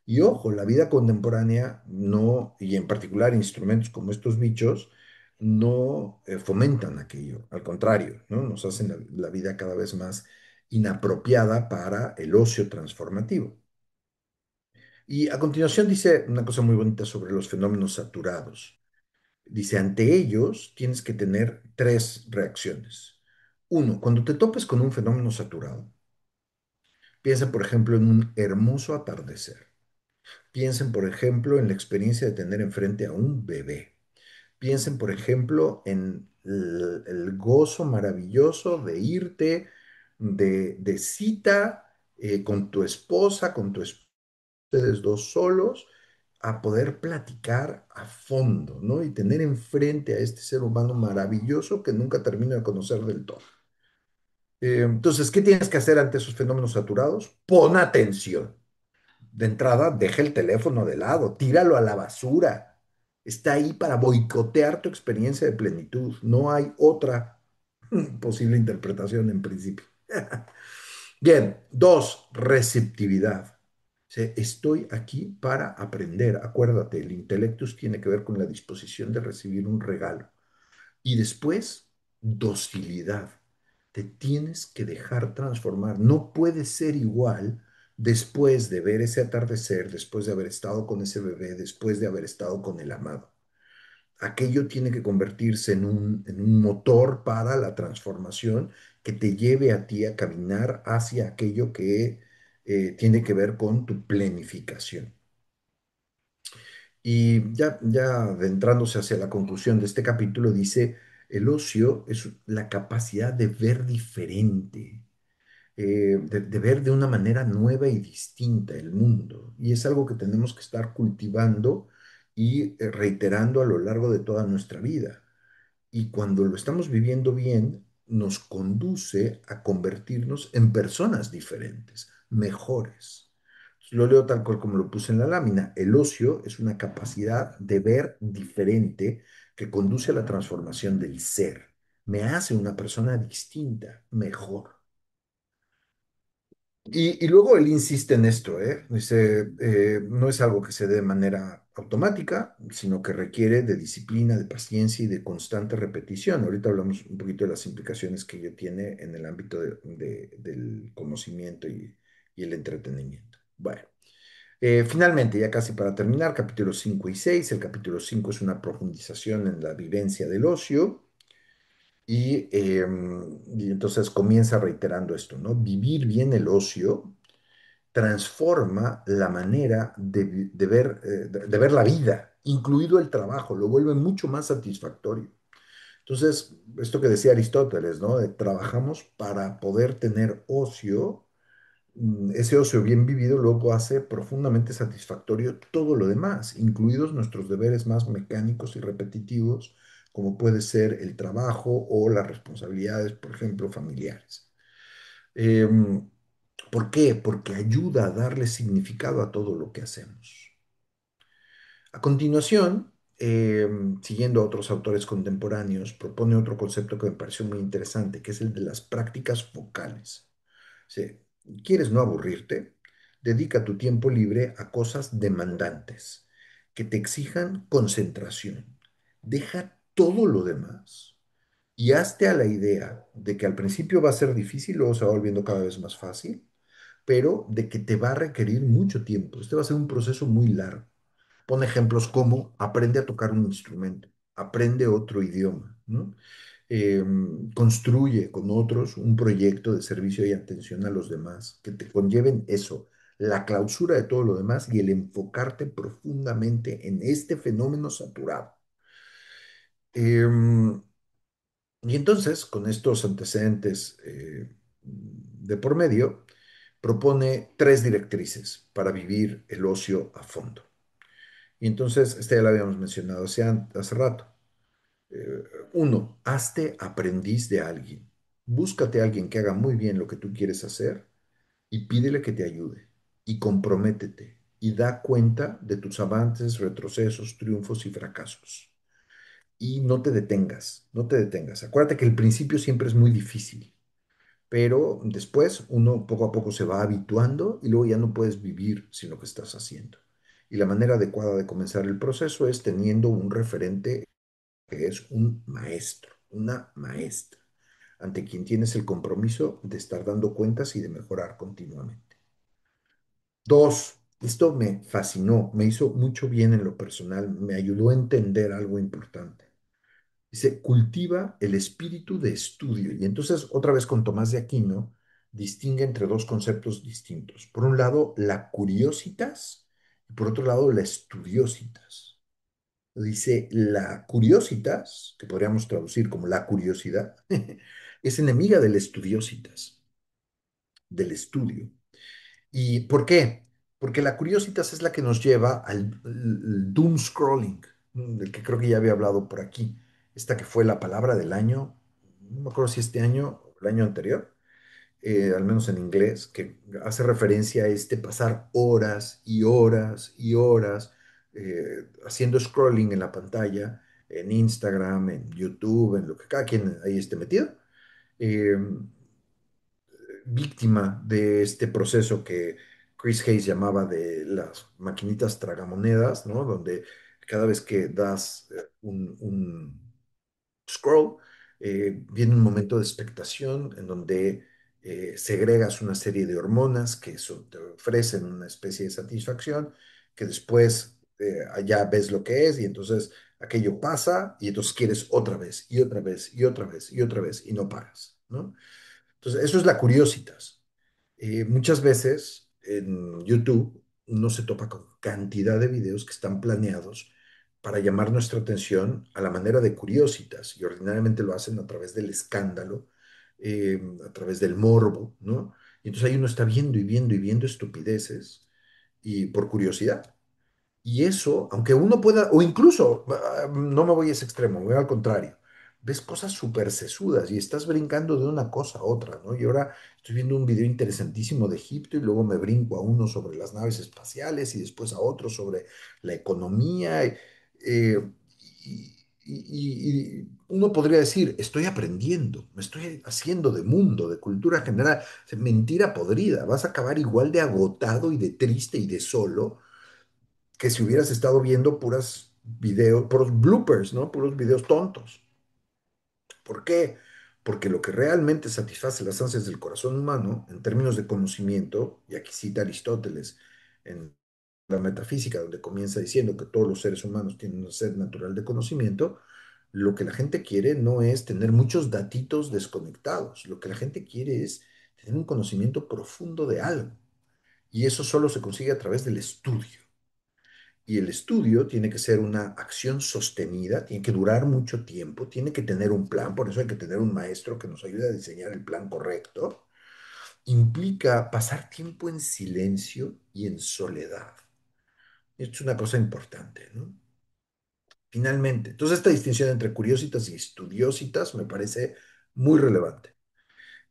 Y ojo, la vida contemporánea no, y en particular instrumentos como estos bichos, no fomentan aquello. Al contrario, ¿no? Nos hacen la vida cada vez más inapropiada para el ocio transformativo. Y a continuación dice una cosa muy bonita sobre los fenómenos saturados. Dice, ante ellos tienes que tener tres reacciones. Uno, cuando te topes con un fenómeno saturado, piensa, por ejemplo, en un hermoso atardecer. Piensen, por ejemplo, en la experiencia de tener enfrente a un bebé. Piensen, por ejemplo, en el gozo maravilloso de irte de cita con tu esposa, ustedes dos solos, a poder platicar a fondo, ¿no? Y tener enfrente a este ser humano maravilloso que nunca termino de conocer del todo. Entonces, ¿qué tienes que hacer ante esos fenómenos saturados? Pon atención. De entrada, deja el teléfono de lado, tíralo a la basura. Está ahí para boicotear tu experiencia de plenitud. No hay otra posible interpretación en principio. Bien, dos, receptividad. O sea, estoy aquí para aprender. Acuérdate, el intelectus tiene que ver con la disposición de recibir un regalo. Y después, docilidad. Te tienes que dejar transformar. No puedes ser igual después de ver ese atardecer, después de haber estado con ese bebé, después de haber estado con el amado. Aquello tiene que convertirse en un motor para la transformación que te lleve a ti a caminar hacia aquello que tiene que ver con tu planificación. Y ya adentrándose hacia la conclusión de este capítulo, dice, el ocio es la capacidad de ver diferente, de ver de una manera nueva y distinta el mundo. Y es algo que tenemos que estar cultivando y reiterando a lo largo de toda nuestra vida. Y cuando lo estamos viviendo bien, nos conduce a convertirnos en personas diferentes, mejores. Lo leo tal cual como lo puse en la lámina. El ocio es una capacidad de ver diferente que conduce a la transformación del ser. Me hace una persona distinta, mejor. Y luego él insiste en esto, ¿eh? Dice, no es algo que se dé de manera automática, sino que requiere de disciplina, de paciencia y de constante repetición. Ahorita hablamos un poquito de las implicaciones que ello tiene en el ámbito del conocimiento y el entretenimiento. Bueno, finalmente, ya casi para terminar, capítulos 5 y 6. El capítulo 5 es una profundización en la vivencia del ocio. Y entonces comienza reiterando esto, ¿no? Vivir bien el ocio transforma la manera de ver la vida, incluido el trabajo, lo vuelve mucho más satisfactorio. Entonces, esto que decía Aristóteles, ¿no? De trabajamos para poder tener ocio, ese ocio bien vivido luego hace profundamente satisfactorio todo lo demás, incluidos nuestros deberes más mecánicos y repetitivos, como puede ser el trabajo o las responsabilidades, por ejemplo, familiares. Em, ¿Por qué? Porque ayuda a darle significado a todo lo que hacemos. A continuación, siguiendo a otros autores contemporáneos, propone otro concepto que me pareció muy interesante, que es el de las prácticas focales. Si quieres no aburrirte, dedica tu tiempo libre a cosas demandantes, que te exijan concentración. Deja todo lo demás y hazte a la idea de que al principio va a ser difícil, luego se va volviendo cada vez más fácil, pero de que te va a requerir mucho tiempo. Este va a ser un proceso muy largo. Pon ejemplos como aprende a tocar un instrumento, aprende otro idioma, ¿no? Construye con otros un proyecto de servicio y atención a los demás, que te conlleven eso, la clausura de todo lo demás y el enfocarte profundamente en este fenómeno saturado. Em, y entonces, con estos antecedentes de por medio, propone tres directrices para vivir el ocio a fondo. Y entonces, esta ya la habíamos mencionado hace rato. Eh, Uno, hazte aprendiz de alguien. Búscate a alguien que haga muy bien lo que tú quieres hacer y pídele que te ayude. Y comprométete y da cuenta de tus avances, retrocesos, triunfos y fracasos. Y no te detengas, no te detengas. Acuérdate que el principio siempre es muy difícil, pero después uno poco a poco se va habituando y luego ya no puedes vivir sin lo que estás haciendo. Y la manera adecuada de comenzar el proceso es teniendo un referente que es un maestro, una maestra, ante quien tienes el compromiso de estar dando cuentas y de mejorar continuamente. Dos, esto me fascinó, me hizo mucho bien en lo personal, me ayudó a entender algo importante. Dice, cultiva el espíritu de estudio. Y entonces, otra vez con Tomás de Aquino, distingue entre dos conceptos distintos. Por un lado, la curiositas y por otro lado, la estudiositas. Dice, la curiositas, que podríamos traducir como la curiosidad, es enemiga del estudiositas, del estudio. ¿Y por qué? Porque la Curiositas es la que nos lleva al doom scrolling, del que creo que ya había hablado por aquí. Esta que fue la palabra del año, no me acuerdo si este año o el año anterior, al menos en inglés, que hace referencia a este pasar horas y horas y horas haciendo scrolling en la pantalla, en Instagram, en YouTube, en lo que cada quien ahí esté metido. eh, Víctima de este proceso que Chris Hayes llamaba de las maquinitas tragamonedas, ¿no? Donde cada vez que das un scroll, viene un momento de expectación en donde segregas una serie de hormonas que te ofrecen una especie de satisfacción, que después ya ves lo que es y entonces aquello pasa y entonces quieres otra vez y otra vez y otra vez y otra vez y no paras, ¿no? Entonces, eso es la Curiositas. Muchas veces en YouTube uno se topa con cantidad de videos que están planeados para llamar nuestra atención a la manera de Curiositas y ordinariamente lo hacen a través del escándalo, a través del morbo, ¿no? Y entonces ahí uno está viendo y viendo y viendo estupideces y por curiosidad. Y eso, aunque uno pueda, o incluso, no me voy a ese extremo, voy al contrario, ves cosas súper sesudas y estás brincando de una cosa a otra, ¿no? Y ahora estoy viendo un video interesantísimo de Egipto y luego me brinco a uno sobre las naves espaciales y después a otro sobre la economía. eh, y uno podría decir, estoy aprendiendo, me estoy haciendo de mundo, de cultura general. O sea, mentira podrida, vas a acabar igual de agotado y de triste y de solo que si hubieras estado viendo puras videos, puros bloopers, ¿no? Puros videos tontos. ¿Por qué? Porque lo que realmente satisface las ansias del corazón humano en términos de conocimiento, y aquí cita Aristóteles en la metafísica, donde comienza diciendo que todos los seres humanos tienen una sed natural de conocimiento, lo que la gente quiere no es tener muchos datitos desconectados, lo que la gente quiere es tener un conocimiento profundo de algo, y eso solo se consigue a través del estudio. Y el estudio tiene que ser una acción sostenida, tiene que durar mucho tiempo, tiene que tener un plan, por eso hay que tener un maestro que nos ayude a diseñar el plan correcto. Implica pasar tiempo en silencio y en soledad. Esto es una cosa importante, ¿no? Finalmente, entonces esta distinción entre curiositas y estudiositas me parece muy relevante.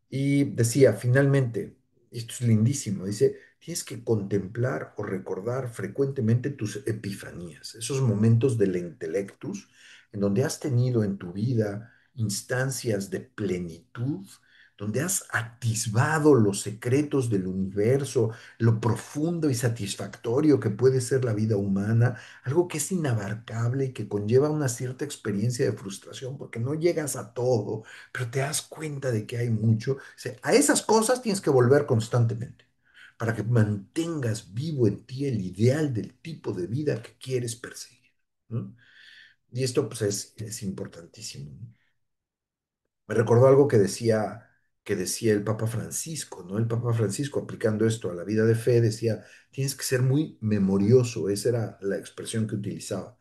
Y decía, finalmente, y esto es lindísimo, dice, tienes que contemplar o recordar frecuentemente tus epifanías, esos momentos del intelectus en donde has tenido en tu vida instancias de plenitud, donde has atisbado los secretos del universo, lo profundo y satisfactorio que puede ser la vida humana, algo que es inabarcable y que conlleva una cierta experiencia de frustración porque no llegas a todo, pero te das cuenta de que hay mucho. O sea, a esas cosas tienes que volver constantemente para que mantengas vivo en ti el ideal del tipo de vida que quieres perseguir, ¿no? Y esto pues es importantísimo, ¿no? Me recordó algo que decía el Papa Francisco, ¿no? El Papa Francisco, aplicando esto a la vida de fe, decía, tienes que ser muy memorioso, esa era la expresión que utilizaba.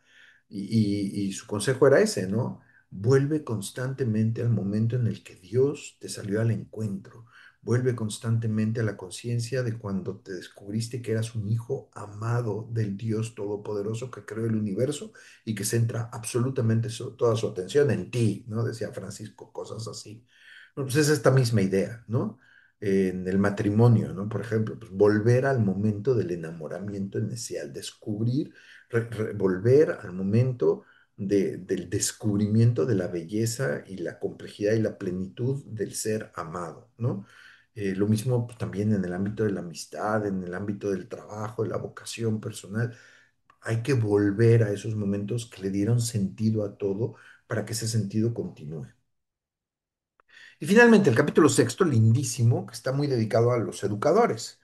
Y su consejo era ese, ¿no? Vuelve constantemente al momento en el que Dios te salió al encuentro. Vuelve constantemente a la conciencia de cuando te descubriste que eras un hijo amado del Dios Todopoderoso que creó el universo y que centra absolutamente toda su atención en ti, ¿no? Decía Francisco, cosas así. Bueno, pues es esta misma idea, ¿no? En el matrimonio, ¿no? Por ejemplo, pues volver al momento del enamoramiento inicial, descubrir, volver al momento del descubrimiento de la belleza y la complejidad y la plenitud del ser amado, ¿no? Lo mismo pues, también en el ámbito de la amistad, en el ámbito del trabajo, de la vocación personal. Hay que volver a esos momentos que le dieron sentido a todo para que ese sentido continúe. Y finalmente, el capítulo sexto, lindísimo, que está muy dedicado a los educadores.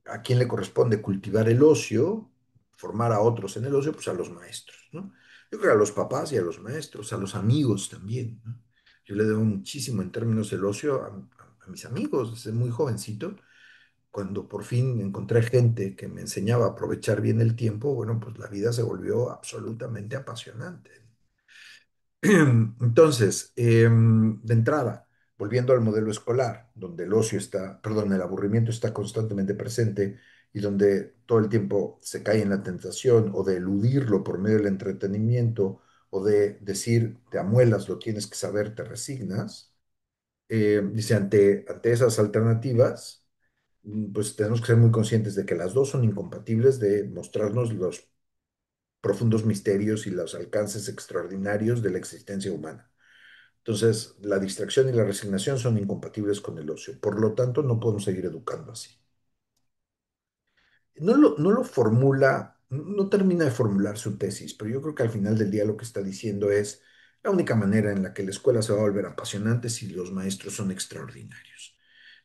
¿A quién le corresponde cultivar el ocio, formar a otros en el ocio? Pues a los maestros, ¿no? Yo creo a los papás y a los maestros, a los amigos también, ¿no? Yo le debo muchísimo en términos del ocio a mis amigos desde muy jovencito. Cuando por fin encontré gente que me enseñaba a aprovechar bien el tiempo, bueno, pues la vida se volvió absolutamente apasionante. Entonces, de entrada, volviendo al modelo escolar, donde el ocio está, perdón, el aburrimiento está constantemente presente y donde todo el tiempo se cae en la tentación o de eludirlo por medio del entretenimiento o de decir, te amuelas, lo tienes que saber, te resignas. Dice, ante esas alternativas, pues tenemos que ser muy conscientes de que las dos son incompatibles de mostrarnos los profundos misterios y los alcances extraordinarios de la existencia humana. Entonces, la distracción y la resignación son incompatibles con el ocio. Por lo tanto, no podemos seguir educando así. No lo formula, no termina de formular su tesis, pero yo creo que al final del día lo que está diciendo es la única manera en la que la escuela se va a volver apasionante si los maestros son extraordinarios.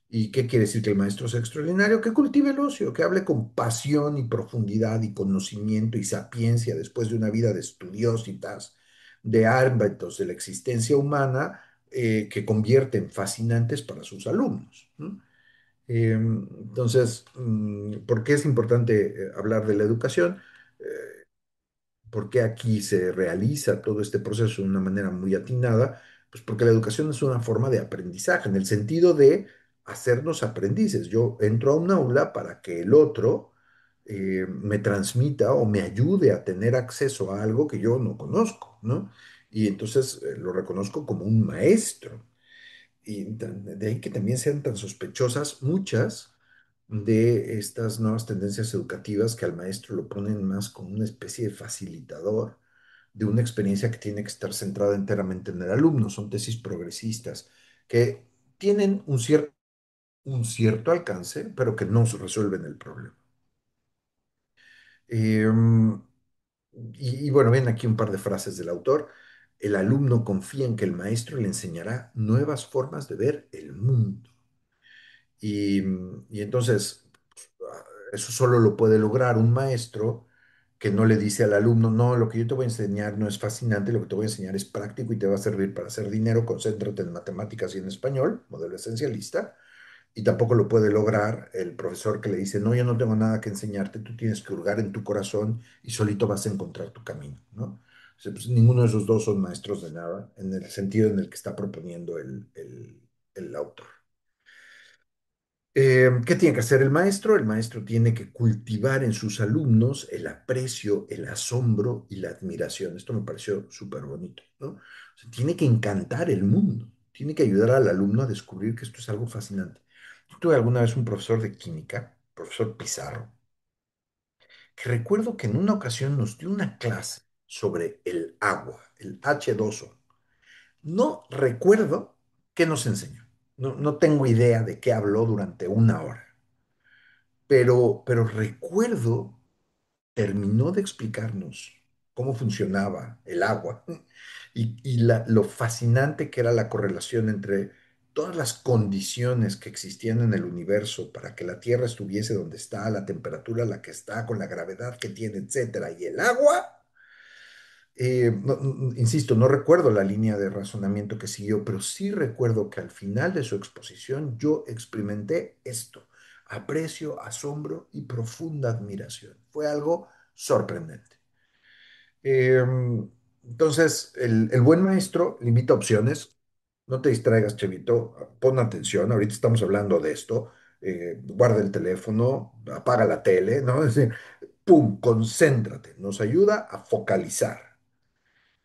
¿Y qué quiere decir que el maestro sea extraordinario? Que cultive el ocio, que hable con pasión y profundidad y conocimiento y sapiencia después de una vida de estudiositas, de ámbitos de la existencia humana que convierten fascinantes para sus alumnos, ¿no? Entonces, ¿por qué es importante hablar de la educación? Eh, ¿Por qué aquí se realiza todo este proceso de una manera muy atinada? Pues porque la educación es una forma de aprendizaje, en el sentido de hacernos aprendices. Yo entro a un aula para que el otro me transmita o me ayude a tener acceso a algo que yo no conozco, ¿no? Y entonces lo reconozco como un maestro. Y de ahí que también sean tan sospechosas muchas de estas nuevas tendencias educativas que al maestro lo ponen más como una especie de facilitador de una experiencia que tiene que estar centrada enteramente en el alumno. Son tesis progresistas que tienen un cierto alcance, pero que no resuelven el problema. Em, y bueno, ven aquí un par de frases del autor. El alumno confía en que el maestro le enseñará nuevas formas de ver el mundo. Y entonces, eso solo lo puede lograr un maestro que no le dice al alumno, no, lo que yo te voy a enseñar no es fascinante, lo que te voy a enseñar es práctico y te va a servir para hacer dinero, concéntrate en matemáticas y en español, modelo esencialista, y tampoco lo puede lograr el profesor que le dice, no, yo no tengo nada que enseñarte, tú tienes que hurgar en tu corazón y solito vas a encontrar tu camino, ¿no? O sea, pues, ninguno de esos dos son maestros de nada, en el sentido en el que está proponiendo el autor. ¿Qué tiene que hacer el maestro? El maestro tiene que cultivar en sus alumnos el aprecio, el asombro y la admiración. Esto me pareció súper bonito, ¿no? O sea, tiene que encantar el mundo, tiene que ayudar al alumno a descubrir que esto es algo fascinante. Yo tuve alguna vez un profesor de química, profesor Pizarro, que recuerdo que en una ocasión nos dio una clase sobre el agua, el H2O. No recuerdo qué nos enseñó. No tengo idea de qué habló durante una hora. Pero recuerdo, terminó de explicarnos cómo funcionaba el agua y lo fascinante que era la correlación entre todas las condiciones que existían en el universo para que la Tierra estuviese donde está, la temperatura a la que está, con la gravedad que tiene, etcétera, y el agua. Insisto, no recuerdo la línea de razonamiento que siguió, pero sí recuerdo que al final de su exposición yo experimenté esto: aprecio, asombro y profunda admiración. Fue algo sorprendente. Eh, entonces, el buen maestro limita opciones. No te distraigas, Chevito, pon atención, ahorita estamos hablando de esto. Guarda el teléfono, apaga la tele, ¿no? Es decir, pum, concéntrate, nos ayuda a focalizar.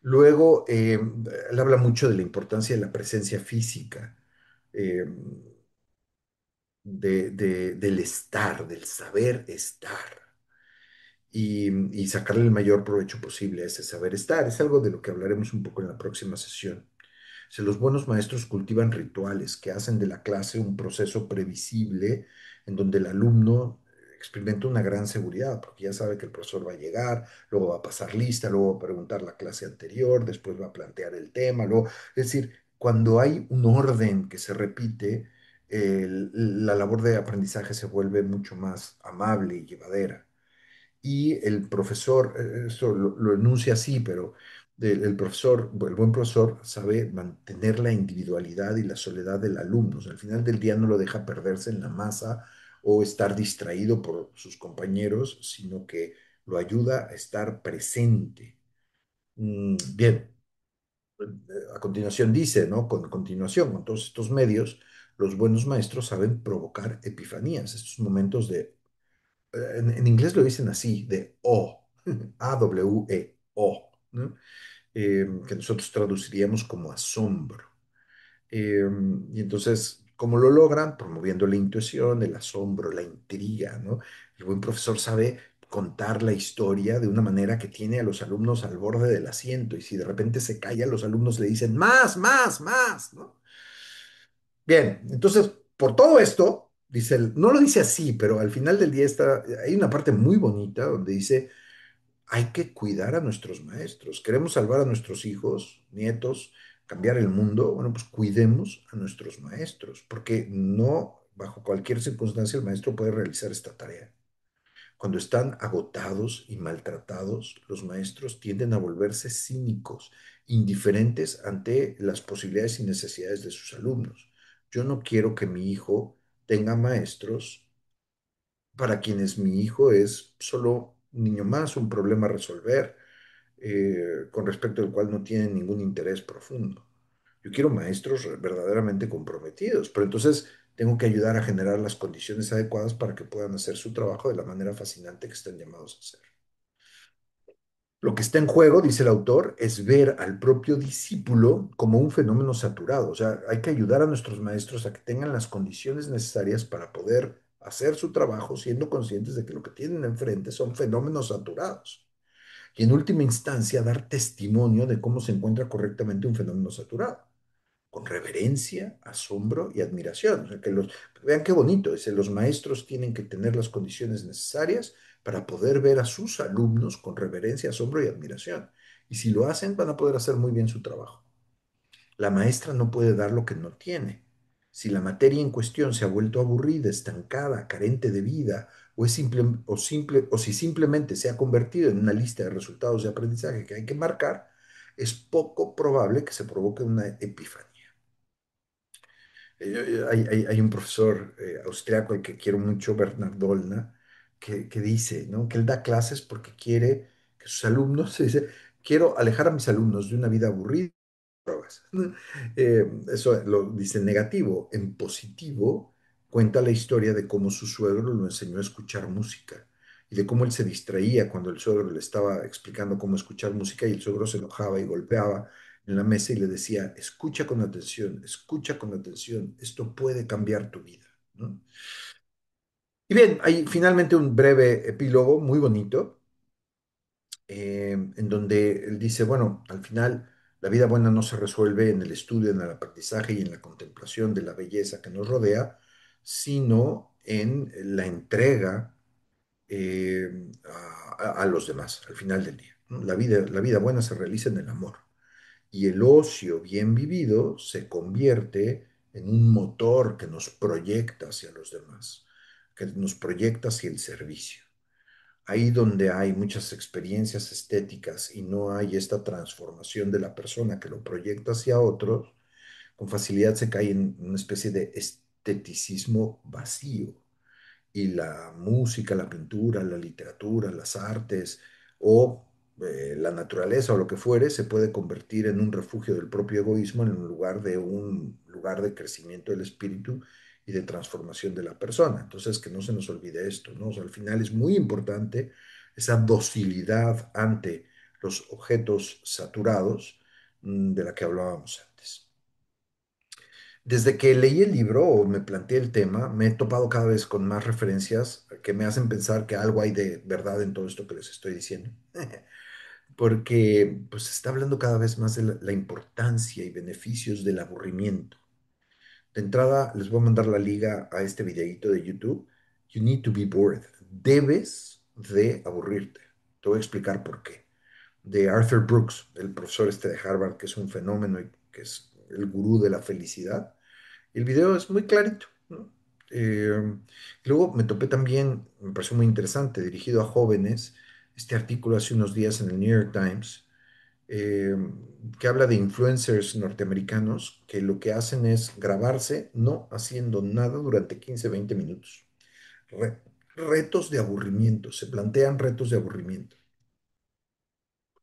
Luego, él habla mucho de la importancia de la presencia física, eh, del estar, del saber estar y sacarle el mayor provecho posible a ese saber estar. Es algo de lo que hablaremos un poco en la próxima sesión. Si los buenos maestros cultivan rituales que hacen de la clase un proceso previsible en donde el alumno experimenta una gran seguridad, porque ya sabe que el profesor va a llegar, luego va a pasar lista, luego va a preguntar la clase anterior, después va a plantear el tema, luego, es decir, cuando hay un orden que se repite, la labor de aprendizaje se vuelve mucho más amable y llevadera y el profesor, eso lo enuncia así, pero el profesor, el buen profesor sabe mantener la individualidad y la soledad del alumno. O sea, al final del día no lo deja perderse en la masa o estar distraído por sus compañeros, sino que lo ayuda a estar presente. Bien, A continuación dice, ¿no? Con continuación, con todos estos medios, los buenos maestros saben provocar epifanías, estos momentos de, en inglés lo dicen así, de O, A-W-E-O, ¿no? Que nosotros traduciríamos como asombro. Eh, y entonces, ¿cómo lo logran? Promoviendo la intuición, el asombro, la intriga, ¿no? El buen profesor sabe contar la historia de una manera que tiene a los alumnos al borde del asiento y si de repente se calla, los alumnos le dicen más, más, más, ¿no? Bien, entonces, por todo esto, dice, no lo dice así, pero al final del día está, hay una parte muy bonita donde dice, hay que cuidar a nuestros maestros. Queremos salvar a nuestros hijos, nietos, cambiar el mundo. Bueno, pues cuidemos a nuestros maestros, porque no, bajo cualquier circunstancia, el maestro puede realizar esta tarea. Cuando están agotados y maltratados, los maestros tienden a volverse cínicos, indiferentes ante las posibilidades y necesidades de sus alumnos. Yo no quiero que mi hijo tenga maestros para quienes mi hijo es solo un niño más, un problema a resolver, con respecto al cual no tienen ningún interés profundo. Yo quiero maestros verdaderamente comprometidos, pero entonces tengo que ayudar a generar las condiciones adecuadas para que puedan hacer su trabajo de la manera fascinante que están llamados a hacer. Lo que está en juego, dice el autor, es ver al propio discípulo como un fenómeno saturado. O sea, hay que ayudar a nuestros maestros a que tengan las condiciones necesarias para poder hacer su trabajo siendo conscientes de que lo que tienen enfrente son fenómenos saturados y en última instancia dar testimonio de cómo se encuentra correctamente un fenómeno saturado, con reverencia, asombro y admiración. O sea, vean qué bonito, dice, los maestros tienen que tener las condiciones necesarias para poder ver a sus alumnos con reverencia, asombro y admiración. Y si lo hacen, van a poder hacer muy bien su trabajo. La maestra no puede dar lo que no tiene. Si la materia en cuestión se ha vuelto aburrida, estancada, carente de vida, o si simplemente se ha convertido en una lista de resultados de aprendizaje que hay que marcar, es poco probable que se provoque una epifanía. Hay un profesor austriaco al que quiero mucho, Bernard Dollner, que dice, ¿no? Que él da clases porque quiere que sus alumnos, dice, quiero alejar a mis alumnos de una vida aburrida drogas. Eso lo dice en negativo. En positivo, cuenta la historia de cómo su suegro lo enseñó a escuchar música y de cómo él se distraía cuando el suegro le estaba explicando cómo escuchar música y el suegro se enojaba y golpeaba en la mesa y le decía, escucha con atención, esto puede cambiar tu vida, ¿no? Y bien, hay finalmente un breve epílogo muy bonito en donde él dice, bueno, al final la vida buena no se resuelve en el estudio, en el aprendizaje y en la contemplación de la belleza que nos rodea, sino en la entrega a los demás al final del día, ¿no? La vida buena se realiza en el amor y el ocio bien vivido se convierte en un motor que nos proyecta hacia los demás, que nos proyecta hacia el servicio. Ahí donde hay muchas experiencias estéticas y no hay esta transformación de la persona que lo proyecta hacia otros, con facilidad se cae en una especie de esteticismo vacío y la música, la pintura, la literatura, las artes o la naturaleza o lo que fuere se puede convertir en un refugio del propio egoísmo en lugar de un lugar de crecimiento del espíritu y de transformación de la persona. Entonces, que no se nos olvide esto, ¿no? O sea, al final es muy importante esa docilidad ante los objetos saturados de la que hablábamos antes. Desde que leí el libro o me planteé el tema, me he topado cada vez con más referencias que me hacen pensar que algo hay de verdad en todo esto que les estoy diciendo. Porque pues se está hablando cada vez más de la importancia y beneficios del aburrimiento. De entrada, les voy a mandar la liga a este videíto de YouTube. You need to be bored. Debes de aburrirte. Te voy a explicar por qué. De Arthur Brooks, el profesor este de Harvard, que es un fenómeno y que es el gurú de la felicidad. El video es muy clarito, ¿no? Luego me topé también, me pareció muy interesante, dirigido a jóvenes, este artículo hace unos días en el New York Times, eh, que habla de influencers norteamericanos que lo que hacen es grabarse no haciendo nada durante 15, 20 minutos. Re- retos de aburrimiento, se plantean retos de aburrimiento.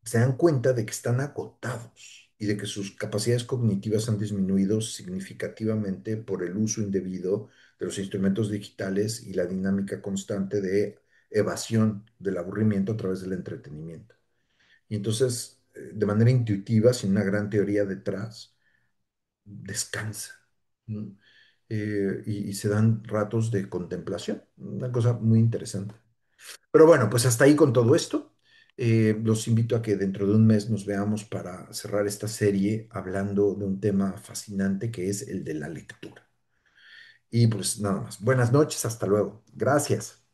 Se dan cuenta de que están agotados y de que sus capacidades cognitivas han disminuido significativamente por el uso indebido de los instrumentos digitales y la dinámica constante de evasión del aburrimiento a través del entretenimiento. Y entonces, de manera intuitiva, sin una gran teoría detrás, descansa, ¿no? Y se dan ratos de contemplación, una cosa muy interesante. Pero bueno, pues hasta ahí con todo esto. Los invito a que dentro de un mes nos veamos para cerrar esta serie hablando de un tema fascinante que es el de la lectura. Y pues nada más. Buenas noches, hasta luego. Gracias.